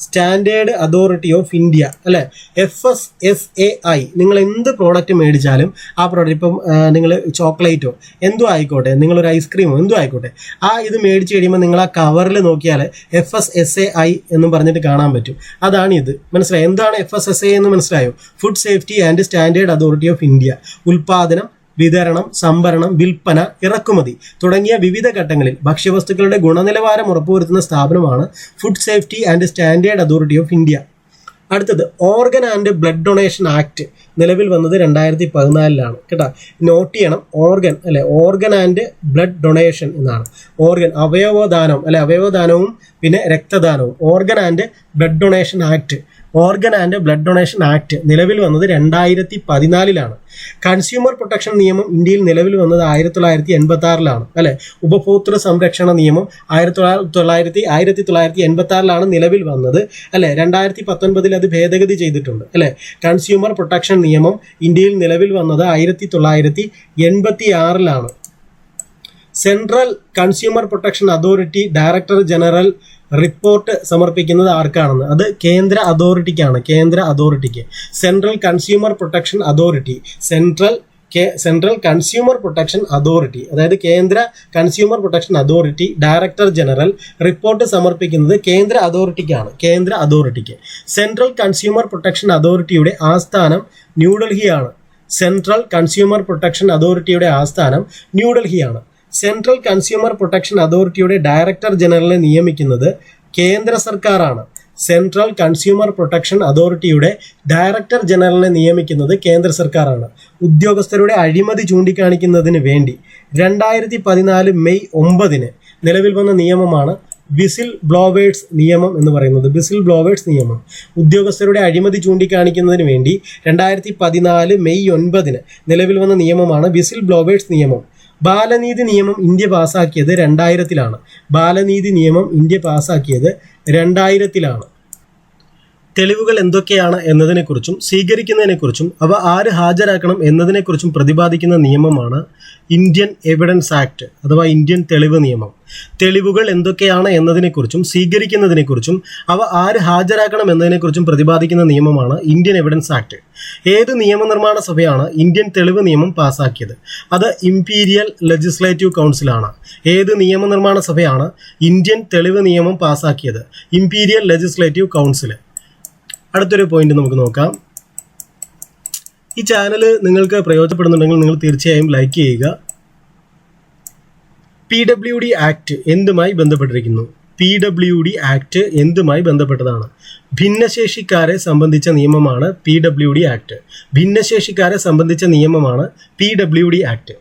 S1: standard authority of India അല്ലെ. FSSAI. നിങ്ങൾ എന്ത് പ്രോഡക്റ്റ് മേടിച്ചാലും ആ പ്രോഡക്റ്റ് ഇപ്പം നിങ്ങൾ ചോക്ലേറ്റോ എന്തോ ആയിക്കോട്ടെ, നിങ്ങളൊരു ഐസ്ക്രീമോ എന്തോ ആയിക്കോട്ടെ, ഇത് മേടിച്ച് കഴിയുമ്പോൾ നിങ്ങൾ ആ കവറിൽ നോക്കിയാൽ FSSAI എന്നും പറഞ്ഞിട്ട് കാണാൻ പറ്റും. അതാണ് ഇത്. മനസ്സിലായോ? എന്താണ് FSSAI എന്ന് മനസ്സിലായോ? Food safety and standard authority of India. ഉൽപാദനം, വിതരണം, സംഭരണം, വിൽപ്പന, ഇറക്കുമതി തുടങ്ങിയ വിവിധ ഘട്ടങ്ങളിൽ ഭക്ഷ്യവസ്തുക്കളുടെ ഗുണനിലവാരം ഉറപ്പുവരുത്തുന്ന സ്ഥാപനമാണ് food safety and standard authority of India. അടുത്തത് organ and blood donation act നിലവിൽ വന്നത് 2014 കേട്ടോ. നോട്ട് ചെയ്യണം. ഓർഗൻ അല്ലെ, ഓർഗൻ ആൻഡ് ബ്ലഡ് ഡൊണേഷൻ എന്നാണ്. ഓർഗൻ അവയവദാനം അല്ലെ, അവയവദാനവും പിന്നെ രക്തദാനവും. Organ and blood donation act organ and blood donation act നിലവിൽ വന്നത് 2014 കൺസ്യൂമർ പ്രൊട്ടക്ഷൻ നിയമം ഇന്ത്യയിൽ നിലവിൽ വന്നത് 1986 അല്ലെ. ഉപഭോക്തൃ സംരക്ഷണ നിയമം 1986 നിലവിൽ വന്നത് അല്ലെ. 2019 അത് ഭേദഗതി ചെയ്തിട്ടുണ്ട് അല്ലെ. കൺസ്യൂമർ പ്രൊട്ടക്ഷൻ നിയമം ഇന്ത്യയിൽ നിലവിൽ വന്നത് 1986 central consumer protection authority director general report സമർപ്പിക്കുന്നത് ആർക്കാണെന്ന്? അത് കേന്ദ്ര അതോറിറ്റിക്ക്. Central consumer protection authority central consumer protection authority, അതായത് കേന്ദ്ര consumer protection authority director general report സമർപ്പിക്കുന്നത് കേന്ദ്ര അതോറിറ്റിക്ക്. സെൻട്രൽ കൺസ്യൂമർ പ്രൊട്ടക്ഷൻ അതോറിറ്റിയുടെ ആസ്ഥാനം ന്യൂഡൽഹിയാണ്. സെൻട്രൽ കൺസ്യൂമർ പ്രൊട്ടക്ഷൻ അതോറിറ്റിയുടെ ആസ്ഥാനം ന്യൂഡൽഹിയാണ്. സെൻട്രൽ കൺസ്യൂമർ പ്രൊട്ടക്ഷൻ അതോറിറ്റിയുടെ ഡയറക്ടർ ജനറലിനെ നിയമിക്കുന്നത് കേന്ദ്ര സർക്കാരാണ്. സെൻട്രൽ കൺസ്യൂമർ പ്രൊട്ടക്ഷൻ അതോറിറ്റിയുടെ ഡയറക്ടർ ജനറലിനെ നിയമിക്കുന്നത് കേന്ദ്ര സർക്കാരാണ്. ഉദ്യോഗസ്ഥരുടെ അഴിമതി ചൂണ്ടിക്കാണിക്കുന്നതിന് വേണ്ടി 2014 മെയ് 9 നിലവിൽ വന്ന നിയമമാണ് വിസിൽ ബ്ലോവേഴ്സ് നിയമം എന്ന് പറയുന്നത്. വിസിൽ ബ്ലോവേഴ്സ് നിയമം ഉദ്യോഗസ്ഥരുടെ അഴിമതി ചൂണ്ടിക്കാണിക്കുന്നതിന് വേണ്ടി 2014 മെയ് 9 നിലവിൽ വന്ന നിയമമാണ് വിസിൽ ബ്ലോവേഴ്സ് നിയമം. ബാലനീതി നിയമം ഇന്ത്യ പാസാക്കിയത് 2000 തെളിവുകൾ എന്തൊക്കെയാണ് എന്നതിനെക്കുറിച്ചും സ്വീകരിക്കുന്നതിനെക്കുറിച്ചും അവ ആര് ഹാജരാക്കണം എന്നതിനെക്കുറിച്ചും പ്രതിപാദിക്കുന്ന നിയമമാണ് ഇന്ത്യൻ എവിഡൻസ് ആക്ട് അഥവാ ഇന്ത്യൻ തെളിവ് നിയമം. തെളിവുകൾ എന്തൊക്കെയാണ് എന്നതിനെക്കുറിച്ചും സ്വീകരിക്കുന്നതിനെക്കുറിച്ചും അവ ആര് ഹാജരാക്കണം എന്നതിനെക്കുറിച്ചും പ്രതിപാദിക്കുന്ന നിയമമാണ് ഇന്ത്യൻ എവിഡൻസ് ആക്ട്. ഏത് നിയമനിർമ്മാണ സഭയാണ് ഇന്ത്യൻ തെളിവ് നിയമം പാസാക്കിയത്? അത് ഇംപീരിയൽ ലെജിസ്ലേറ്റീവ് കൗൺസിലാണ്. ഏത് നിയമനിർമ്മാണ സഭയാണ് ഇന്ത്യൻ തെളിവ് നിയമം പാസാക്കിയത്? Imperial legislative council. അടുത്തൊരു പോയിന്റ് നമുക്ക് നോക്കാം. ഈ ചാനൽ നിങ്ങൾക്ക് പ്രയോജനപ്പെടുന്നുണ്ടെങ്കിൽ നിങ്ങൾ തീർച്ചയായും ലൈക്ക് ചെയ്യുക. PWD ആക്ട് എന്തുമായി ബന്ധപ്പെട്ടിരിക്കുന്നു? PWD ആക്ട് എന്തുമായി ബന്ധപ്പെട്ടതാണ്? ഭിന്നശേഷിക്കാരെ സംബന്ധിച്ച നിയമമാണ് PWD ആക്ട്. ഭിന്നശേഷിക്കാരെ സംബന്ധിച്ച നിയമമാണ് PWD ആക്ട്.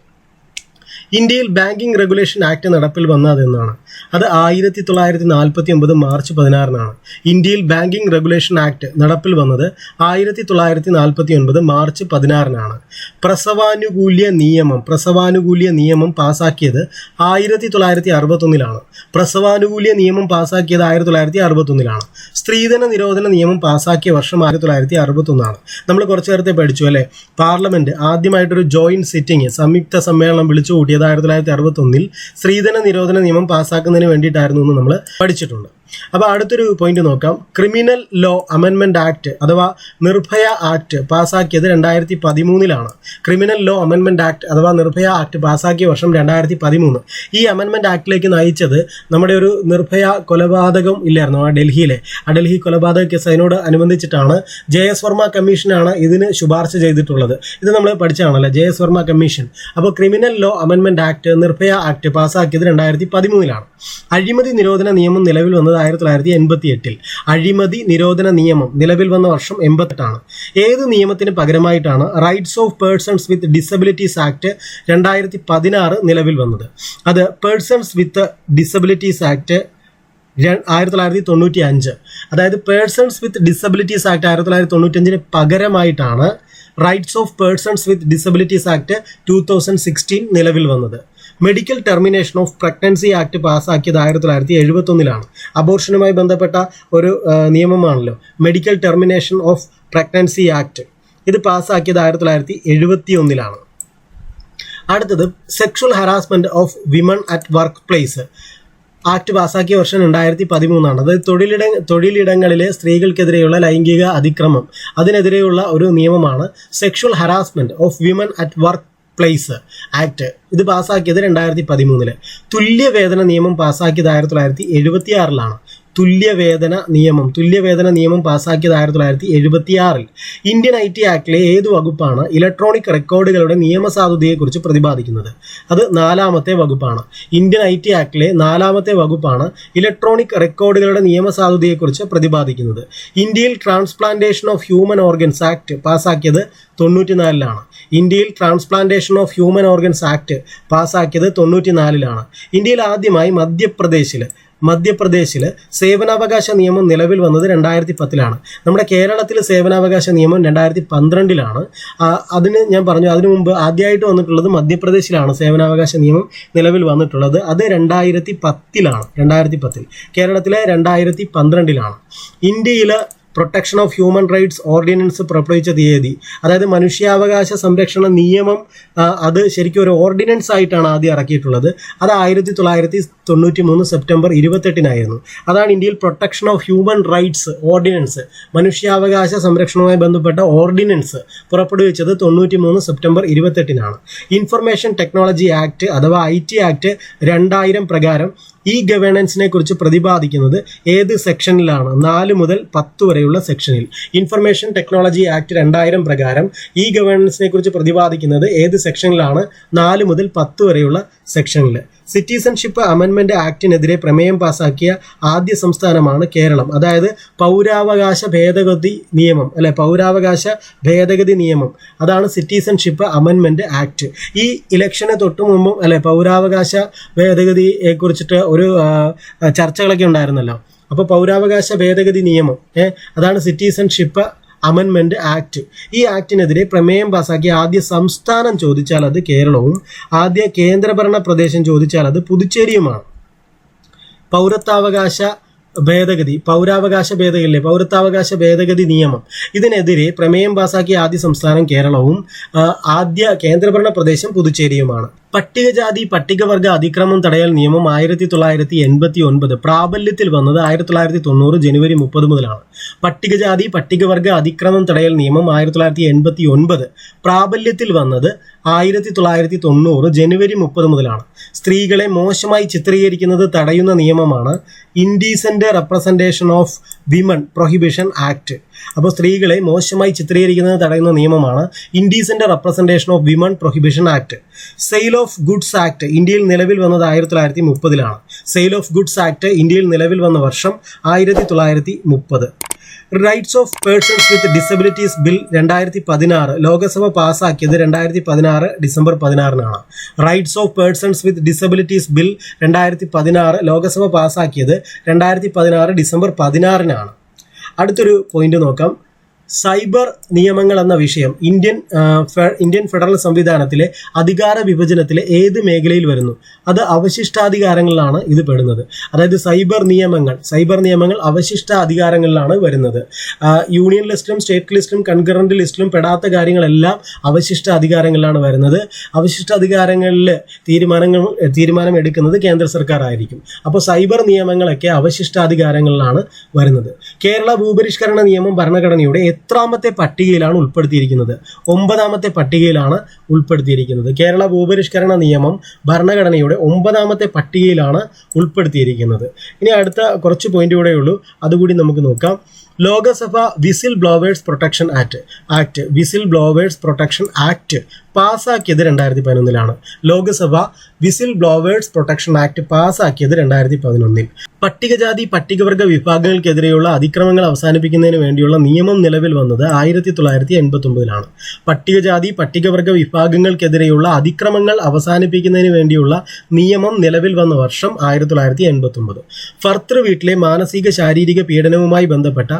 S1: ഇന്ത്യയിൽ ബാങ്കിംഗ് റെഗുലേഷൻ ആക്ട് നടപ്പിൽ വന്നതെന്നാണ്? അത് 1949 മാർച്ച് 16 ഇന്ത്യയിൽ ബാങ്കിംഗ് റെഗുലേഷൻ ആക്ട് നടപ്പിൽ വന്നത് 1949 മാർച്ച് 16 പ്രസവാനുകൂല്യ നിയമം പാസാക്കിയത് 1961 പ്രസവാനുകൂല്യ നിയമം പാസാക്കിയത് 1961 സ്ത്രീധന നിരോധന നിയമം പാസാക്കിയ വർഷം 1961 നമ്മൾ കുറച്ചു നേരത്തെ പഠിച്ചു അല്ലെ. പാർലമെന്റ് ആദ്യമായിട്ടൊരു ജോയിന്റ് സിറ്റിംഗ് സംയുക്ത സമ്മേളനം വിളിച്ചു കൂട്ടിയത് 1961 സ്ത്രീധന നിരോധന നിയമം പാസ്സാക്കുന്നതിന് വേണ്ടിയിട്ടായിരുന്നു എന്ന് നമ്മൾ പഠിച്ചിട്ടുണ്ട്. അപ്പോൾ അടുത്തൊരു പോയിന്റ് നോക്കാം. ക്രിമിനൽ ലോ അമെൻമെന്റ് ആക്ട് അഥവാ നിർഭയ ആക്ട് പാസ്സാക്കിയത് 2013 ക്രിമിനൽ ലോ അമെൻമെന്റ് ആക്ട് അഥവാ നിർഭയ ആക്ട് പാസ്സാക്കിയ വർഷം 2013. ഈ അമെൻമെന്റ് ആക്ടിലേക്ക് നയിച്ചത് നമ്മുടെ ഒരു നിർഭയ കൊലപാതകം ഇല്ലായിരുന്നു ഡൽഹി കൊലപാതക കേസ്. അതിനോട് അനുബന്ധിച്ചിട്ടാണ് JS വർമ്മ കമ്മീഷനാണ് ഇതിന് ശുപാർശ ചെയ്തിട്ടുള്ളത്. ഇത് നമ്മൾ പഠിച്ചതാണല്ലോ, JS വർമ്മ കമ്മീഷൻ. അപ്പോൾ ക്രിമിനൽ ലോ അമെൻമെന്റ് ആക്ട് നിർഭയ ആക്ട് പാസ്സാക്കിയത് 2013. അഴിമതി നിരോധന നിയമം നിലവിൽ വന്നത് 1988. അഴിമതി നിരോധന നിയമം നിലവിൽ വന്ന വർഷം 88. ഏത് നിയമത്തിന് പകരമായിട്ടാണ് rights of persons with disabilities act 2016 നിലവിൽ വന്നത്? അത് പേഴ്സൺസ് വിത്ത് ഡിസബിലിറ്റീസ് ആക്ട് 1995. അതായത് പേഴ്സൺസ് വിത്ത് ഡിസബിലിറ്റീസ് ആക്ട് 1995 പകരമായിട്ടാണ് rights of persons with disabilities act 2016 നിലവിൽ വന്നത്. Medical termination of pregnancy act പാസ്സാക്കിയത് 1971. അബോർഷനുമായി ബന്ധപ്പെട്ട ഒരു നിയമമാണല്ലോ medical termination of pregnancy act. ഇത് പാസ്സാക്കിയത് 1971. അടുത്തത് sexual harassment of women at workplace act പാസ്സാക്കിയ വർഷം 2013. അതായത് തൊഴിലിടങ്ങളിലെ സ്ത്രീകൾക്കെതിരെയുള്ള ലൈംഗിക അതിക്രമം അതിനെതിരെയുള്ള ഒരു നിയമമാണ് sexual harassment of women at workplace act. ഇത് പാസ്സാക്കിയത് 2013. തുല്യവേതന നിയമം പാസ്സാക്കിയത് 1976. തുല്യവേതന നിയമം പാസ്സാക്കിയത് 1976. ഇന്ത്യൻ IT ആക്ടിലെ ഏത് വകുപ്പാണ് ഇലക്ട്രോണിക് റെക്കോർഡുകളുടെ നിയമസാധുതയെക്കുറിച്ച് പ്രതിപാദിക്കുന്നത്? അത് 4ാമത്തെ വകുപ്പാണ്. ഇന്ത്യൻ IT ആക്ടിലെ 4ാമത്തെ വകുപ്പാണ് ഇലക്ട്രോണിക് റെക്കോർഡുകളുടെ നിയമസാധുതയെക്കുറിച്ച് പ്രതിപാദിക്കുന്നത്. ഇന്ത്യയിൽ transplantation of human organs act പാസ്സാക്കിയത് 94. ഇന്ത്യയിൽ transplantation of human organs act പാസ്സാക്കിയത് 94. ഇന്ത്യയിൽ ആദ്യമായി മധ്യപ്രദേശിൽ മധ്യപ്രദേശിൽ സേവനാവകാശ നിയമം നിലവിൽ വന്നത് 2010-ലാണ്. നമ്മുടെ കേരളത്തിൽ സേവനാവകാശ നിയമം 2012-ലാണ്. അതിന് ഞാൻ പറഞ്ഞു, അതിനു മുമ്പ് ആദ്യമായിട്ട് വന്നിട്ടുള്ളത് മധ്യപ്രദേശിലാണ് സേവനാവകാശ നിയമം നിലവിൽ വന്നിട്ടുള്ളത്. അത് 2010-ലാണ്. 2010. കേരളത്തിലെ 2012-ലാണ്. ഇന്ത്യയിൽ protection of human rights ordinance പുറപ്പെടുവിച്ച തീയതി, അതായത് മനുഷ്യാവകാശ സംരക്ഷണ നിയമം, അത് ശരിക്കും ഒരു ഓർഡിനൻസ് ആയിട്ടാണ് ആദ്യം ഇറക്കിയിട്ടുള്ളത്. അത് 1993 സെപ്റ്റംബർ 28-നായിരുന്നു. അതാണ് ഇന്ത്യയിൽ protection of human rights ordinance, മനുഷ്യാവകാശ സംരക്ഷണവുമായി ബന്ധപ്പെട്ട ഓർഡിനൻസ് പുറപ്പെടുവിച്ചത് 93 സെപ്റ്റംബർ 28-നാണ്. ഇൻഫർമേഷൻ ടെക്നോളജി ആക്ട് അഥവാ IT ആക്ട് 2000 പ്രകാരം ഈ ഗവേണൻസിനെ കുറിച്ച് പ്രതിപാദിക്കുന്നത് ഏത് സെക്ഷനിലാണ്? 4 മുതൽ 10 വരെയുള്ള സെക്ഷനിൽ. ഇൻഫർമേഷൻ ടെക്നോളജി ആക്ട് 2000 പ്രകാരം ഈ ഗവേണൻസിനെ കുറിച്ച് പ്രതിപാദിക്കുന്നത് ഏത് സെക്ഷനിലാണ്? 4 മുതൽ 10 വരെയുള്ള സെക്ഷനിൽ. സിറ്റിസൺഷിപ്പ് അമെൻമെന്റ് ആക്ടിനെതിരെ പ്രമേയം പാസാക്കിയ ആദ്യ സംസ്ഥാനമാണ് കേരളം. അതായത് പൗരാവകാശ ഭേദഗതി നിയമം, അല്ലെ, പൗരാവകാശ ഭേദഗതി നിയമം, അതാണ് സിറ്റിസൺഷിപ്പ് അമെൻമെന്റ് ആക്ട്. ഈ ഇലക്ഷന് തൊട്ടു മുമ്പും, അല്ലെ, പൗരാവകാശ ഭേദഗതിയെ കുറിച്ചിട്ട് ഒരു ചർച്ചകളൊക്കെ ഉണ്ടായിരുന്നല്ലോ. അപ്പോൾ പൗരാവകാശ ഭേദഗതി നിയമം, അതാണ് സിറ്റിസൺഷിപ്പ് അമെൻമെന്റ് ആക്ട്. ഈ ആക്ടിനെതിരെ പ്രമേയം പാസാക്കിയ ആദ്യ സംസ്ഥാനം ചോദിച്ചാൽ അത് കേരളവും, ആദ്യ കേന്ദ്രഭരണ പ്രദേശം ചോദിച്ചാൽ അത് പുതുച്ചേരിയുമാണ്. പൗരത്വാവകാശ ഭേദഗതി നിയമം, ഇതിനെതിരെ പ്രമേയം പാസാക്കിയ ആദ്യ സംസ്ഥാനം കേരളവും ആദ്യ കേന്ദ്രഭരണ പ്രദേശം പുതുച്ചേരിയുമാണ്. പട്ടികജാതി പട്ടികവർഗ അതിക്രമം തടയൽ നിയമം 1989 പ്രാബല്യത്തിൽ വന്നത് 1990 ജനുവരി 30 മുതലാണ്. പട്ടികജാതി പട്ടികവർഗ അതിക്രമം തടയൽ നിയമം 1989 പ്രാബല്യത്തിൽ വന്നത് 1990 ജനുവരി 30 മുതലാണ്. സ്ത്രീകളെ മോശമായി ചിത്രീകരിക്കുന്നത് തടയുന്ന നിയമമാണ് indecent representation of women prohibition act. അപ്പോൾ സ്ത്രീകളെ മോശമായി ചിത്രീകരിക്കുന്നത് തടയുന്ന നിയമമാണ് indecent representation of women prohibition act. Sale of goods act ഇന്ത്യയിൽ നിലവിൽ വന്നത് 1930-ലാണ്. സെയിൽ ഓഫ് ഗുഡ്സ് ആക്ട് ഇന്ത്യയിൽ നിലവിൽ വന്ന വർഷം 1930. Rights of persons with disabilities bill 2016 Lok Sabha പാസ്സാക്കിയത് 2016 ഡിസംബർ 16-നാണ്. Rights of persons with disabilities bill 2016 Lok Sabha പാസ്സാക്കിയത് 2016 ഡിസംബർ 16-നാണ്. അടുത്തൊരു പോയിന്റ് നോക്കാം. സൈബർ നിയമങ്ങൾ എന്ന വിഷയം ഇന്ത്യൻ ഫെഡറൽ സംവിധാനത്തിലെ അധികാര വിഭജനത്തിലെ ഏത് മേഖലയിൽ വരുന്നു? അത് അവശിഷ്ടാധികാരങ്ങളിലാണ് ഇത് പെടുന്നത്. അതായത് സൈബർ നിയമങ്ങൾ അവശിഷ്ട അധികാരങ്ങളിലാണ് വരുന്നത്. യൂണിയൻ ലിസ്റ്റിലും സ്റ്റേറ്റ് ലിസ്റ്റിലും കൺകറന്റ് ലിസ്റ്റിലും പെടാത്ത കാര്യങ്ങളെല്ലാം അവശിഷ്ട അധികാരങ്ങളിലാണ് വരുന്നത്. അവശിഷ്ട അധികാരങ്ങളിൽ തീരുമാനം എടുക്കുന്നത് കേന്ദ്ര സർക്കാർ ആയിരിക്കും. അപ്പോൾ സൈബർ നിയമങ്ങളൊക്കെ അവശിഷ്ടാധികാരങ്ങളിലാണ് വരുന്നത്. കേരള ഭൂപരിഷ്കരണ നിയമം ഭരണഘടനയുടെ എത്രാമത്തെ പട്ടികയിലാണ് ഉൾപ്പെടുത്തിയിരിക്കുന്നത്? 9ാമത്തെ പട്ടികയിലാണ് ഉൾപ്പെടുത്തിയിരിക്കുന്നത്. കേരള ഭൂപരിഷ്കരണ നിയമം ഭരണഘടനയുടെ 9ാമത്തെ പട്ടികയിലാണ് ഉൾപ്പെടുത്തിയിരിക്കുന്നത്. ഇനി അടുത്ത കുറച്ച് പോയിന്റ് കൂടെ ഉള്ളൂ, അതുകൂടി നമുക്ക് നോക്കാം. Lok Sabha whistle blowers protection act പാസ്സാക്കിയത് 2011-ലാണ്. Lok Sabha whistle blowers protection act പാസ്സാക്കിയത് 2011-ൽ. പട്ടികജാതി പട്ടികവർഗ വിഭാഗങ്ങൾക്കെതിരെയുള്ള അതിക്രമങ്ങൾ അവസാനിപ്പിക്കുന്നതിന് വേണ്ടിയുള്ള നിയമം നിലവിൽ വന്നത് 1989-ലാണ്. പട്ടികജാതി പട്ടികവർഗ വിഭാഗങ്ങൾക്കെതിരെയുള്ള അതിക്രമങ്ങൾ അവസാനിപ്പിക്കുന്നതിന് വേണ്ടിയുള്ള നിയമം നിലവിൽ വന്ന വർഷം 1989. ഭർതൃ വീട്ടിലെ മാനസിക ശാരീരിക പീഡനവുമായി ബന്ധപ്പെട്ട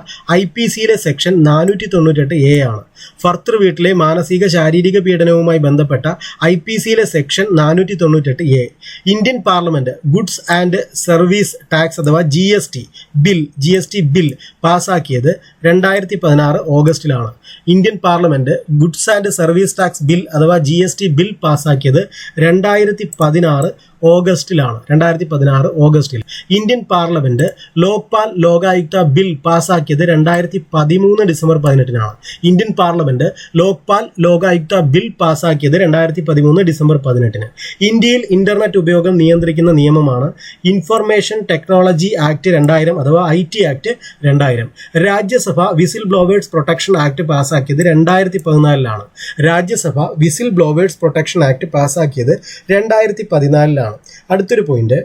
S1: IPCയിലെ സെക്ഷൻ 498A ആണ്. ഭർതൃ വീട്ടിലെ മാനസിക ശാരീരിക പീഡനവുമായി ബന്ധപ്പെട്ട IPCയിലെ section 498A. Indian parliament goods and service tax അഥവാ GST ബിൽ പാസ്സാക്കിയത് 2016 ഓഗസ്റ്റിലാണ്. Indian parliament goods and service tax bill അഥവാ GST ബിൽ പാസ്സാക്കിയത് 2016 ഓഗസ്റ്റിലാണ്. 2016 ഓഗസ്റ്റിൽ. Indian parliament Lokpal Lokayukta bill പാസ്സാക്കിയത് 2013 ഡിസംബർ 18-നാണ്. Indian parliament Lokpal Lokayukta bill പാസ്സാക്കിയത് 2013 ഡിസംബർ 18-ന്. ഇന്ത്യയിൽ ഇന്റർനെറ്റ് ഉപയോഗം നിയന്ത്രിക്കുന്ന നിയമമാണ് ഇൻഫർമേഷൻ ടെക്നോളജി ആക്ട് 2000 അഥവാ IT act 2000. Rajya Sabha whistle blowers protection act പാസ്സാക്കിയത് 2014-ലാണ്. Rajya Sabha whistle blowers protection act പാസ്സാക്കിയത് 2014-ലാണ്. അടുത്തൊരു പോയിന്റ്,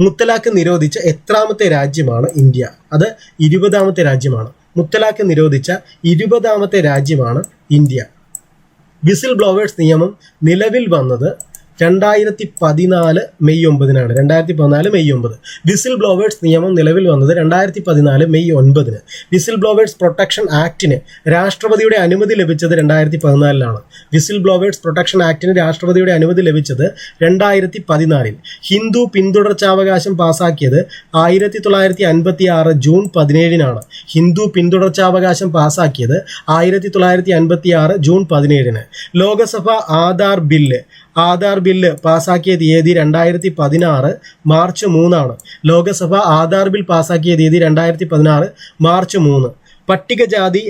S1: മുത്തലാഖ് നിരോധിച്ച എത്രാമത്തെ രാജ്യമാണ് ഇന്ത്യ? അത് 20ാമത്തെ രാജ്യമാണ്. മുത്തലാഖ് നിരോധിച്ച 20ാമത്തെ രാജ്യമാണ് ഇന്ത്യ. വിസിൽ ബ്ലോവേഴ്സ് നിയമം നിലവിൽ വന്നത് 2014 മെയ് 9-നാണ്. 2014 മെയ് 9. വിസിൽ ബ്ലോവേഴ്സ് നിയമം നിലവിൽ വന്നത് 2014 മെയ് 9-ന്. വിസിൽ ബ്ലോവേഴ്സ് പ്രൊട്ടക്ഷൻ ആക്ടിന് രാഷ്ട്രപതിയുടെ അനുമതി ലഭിച്ചത് 2014-ലാണ്. വിസിൽ ബ്ലോവേഴ്സ് പ്രൊട്ടക്ഷൻ ആക്ടിന് രാഷ്ട്രപതിയുടെ അനുമതി ലഭിച്ചത് 2014-ൽ. ഹിന്ദു പിന്തുടർച്ചാവകാശം പാസാക്കിയത് 1956 ജൂൺ 17-നാണ്. ഹിന്ദു പിന്തുടർച്ചാവകാശം പാസാക്കിയത് 1956 ജൂൺ 17-ന്. ലോകസഭ ആധാർ ബില്ല് പാസാക്കിയ തീയതി 2016 മാർച്ച് 3-ആണ്. ലോകസഭ ആധാർ ബിൽ പാസാക്കിയ തീയതി 2016 മാർച്ച് 3. പട്ടികജാതി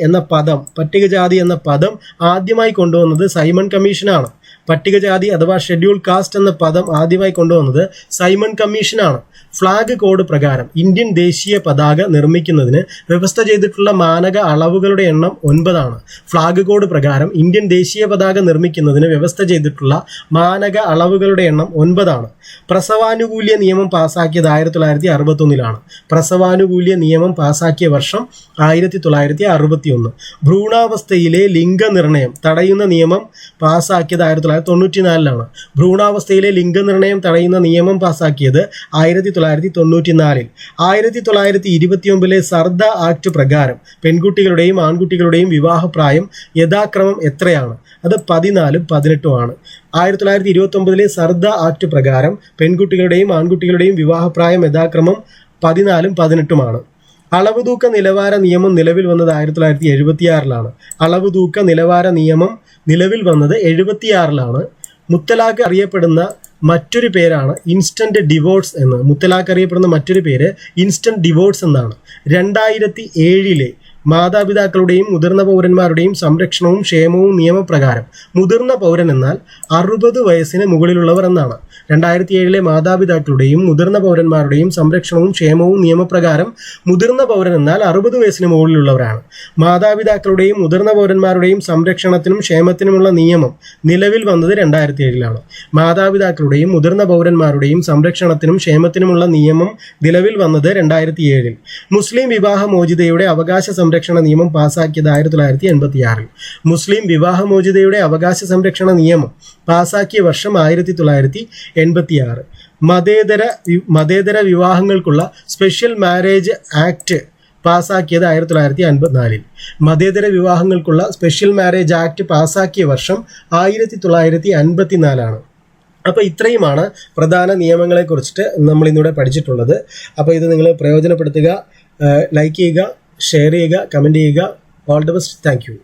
S1: എന്ന പദം ആദ്യമായി കൊണ്ടുവന്നത് സൈമൺ കമ്മീഷനാണ്. പട്ടികജാതി അഥവാ ഷെഡ്യൂൾ കാസ്റ്റ് എന്ന പദം ആദ്യമായി കൊണ്ടുവന്നത് സൈമൺ കമ്മീഷനാണ്. ഫ്ലാഗ് കോഡ് പ്രകാരം ഇന്ത്യൻ ദേശീയ പതാക നിർമ്മിക്കുന്നതിന് വ്യവസ്ഥ ചെയ്തിട്ടുള്ള മാനക അളവുകളുടെ എണ്ണം 9-ആണ്. ഫ്ലാഗ് കോഡ് പ്രകാരം ഇന്ത്യൻ ദേശീയ പതാക നിർമ്മിക്കുന്നതിന് വ്യവസ്ഥ ചെയ്തിട്ടുള്ള മാനക അളവുകളുടെ എണ്ണം 9-ആണ്. പ്രസവാനുകൂല്യ നിയമം പാസാക്കിയത് 1961-ലാണ്. പ്രസവാനുകൂല്യ നിയമം പാസാക്കിയ വർഷം 1961. ഭ്രൂണാവസ്ഥയിലെ ലിംഗനിർണയം തടയുന്ന നിയമം പാസാക്കിയത് 1994-ലാണ്. ഭ്രൂണാവസ്ഥയിലെ ലിംഗനിർണയം തടയുന്ന നിയമം പാസാക്കിയത് 1994-ൽ. 1929-ലെ സർദ ആക്ട് പ്രകാരം പെൺകുട്ടികളുടെയും ആൺകുട്ടികളുടെയും വിവാഹപ്രായം യഥാക്രമം എത്രയാണ്? അത് 14-ഉം 18-ഉമാണ്. 1929-ലെ സർദ ആക്ട് പ്രകാരം പെൺകുട്ടികളുടെയും ആൺകുട്ടികളുടെയും വിവാഹപ്രായം യഥാക്രമം 14-ഉം 18-ഉമാണ്. അളവുതൂക്ക നിലവാര നിയമം നിലവിൽ വന്നത് 1976-ലാണ്. അളവുതൂക്ക നിലവാര നിയമം നിലവിൽ വന്നത് 1976-ലാണ്. മുത്തലാഖ് അറിയപ്പെടുന്ന മറ്റൊരു പേരാണ് ഇൻസ്റ്റന്റ് ഡിവോഴ്സ് എന്ന്. മുത്തലാഖ് അറിയപ്പെടുന്ന മറ്റൊരു പേര് ഇൻസ്റ്റന്റ് ഡിവോഴ്സ് എന്നാണ്. 2007-ലെ മാതാപിതാക്കളുടെയും മുതിർന്ന പൗരന്മാരുടെയും സംരക്ഷണവും ക്ഷേമവും നിയമപ്രകാരം മുതിർന്ന പൗരൻ എന്നാൽ 60 വയസ്സിന് മുകളിലുള്ളവർ എന്നാണ്. 2007-ലെ മാതാപിതാക്കളുടെയും മുതിർന്ന പൗരന്മാരുടെയും സംരക്ഷണവും ക്ഷേമവും നിയമപ്രകാരം മുതിർന്ന പൗരൻ എന്നാൽ 60 വയസ്സിന് മുകളിലുള്ളവരാണ്. മാതാപിതാക്കളുടെയും മുതിർന്ന പൗരന്മാരുടെയും സംരക്ഷണത്തിനും ക്ഷേമത്തിനുമുള്ള നിയമം നിലവിൽ വന്നത് 2007-ലാണ്. മാതാപിതാക്കളുടെയും മുതിർന്ന പൗരന്മാരുടെയും സംരക്ഷണത്തിനും ക്ഷേമത്തിനുമുള്ള നിയമം നിലവിൽ വന്നത് 2007-ൽ. മുസ്ലിം വിവാഹമോചിതയുടെ അവകാശ സംരക്ഷണ നിയമം പാസാക്കിയത് 1986-ൽ. മുസ്ലിം വിവാഹമോചിതയുടെ അവകാശ സംരക്ഷണ നിയമം പാസാക്കിയ വർഷം 1986. മതേതര വിവാഹങ്ങൾക്കുള്ള സ്പെഷ്യൽ മാരേജ് ആക്ട് പാസാക്കിയത് 1954-ൽ. മതേതര വിവാഹങ്ങൾക്കുള്ള സ്പെഷ്യൽ മാരേജ് ആക്ട് പാസാക്കിയ വർഷം 1954-ലാണ്. അപ്പോൾ ഇത്രയുമാണ് പ്രധാന നിയമങ്ങളെ കുറിച്ചിട്ട് നമ്മൾ ഇന്നിവിടെ പഠിച്ചിട്ടുള്ളത്. അപ്പോൾ ഇത് നിങ്ങൾ പ്രയോജനപ്പെടുത്തുക, ലൈക്ക് ചെയ്യുക, ഷെയർ ചെയ്യുക, കമൻറ്റ് ചെയ്യുക. All the best. Thank you.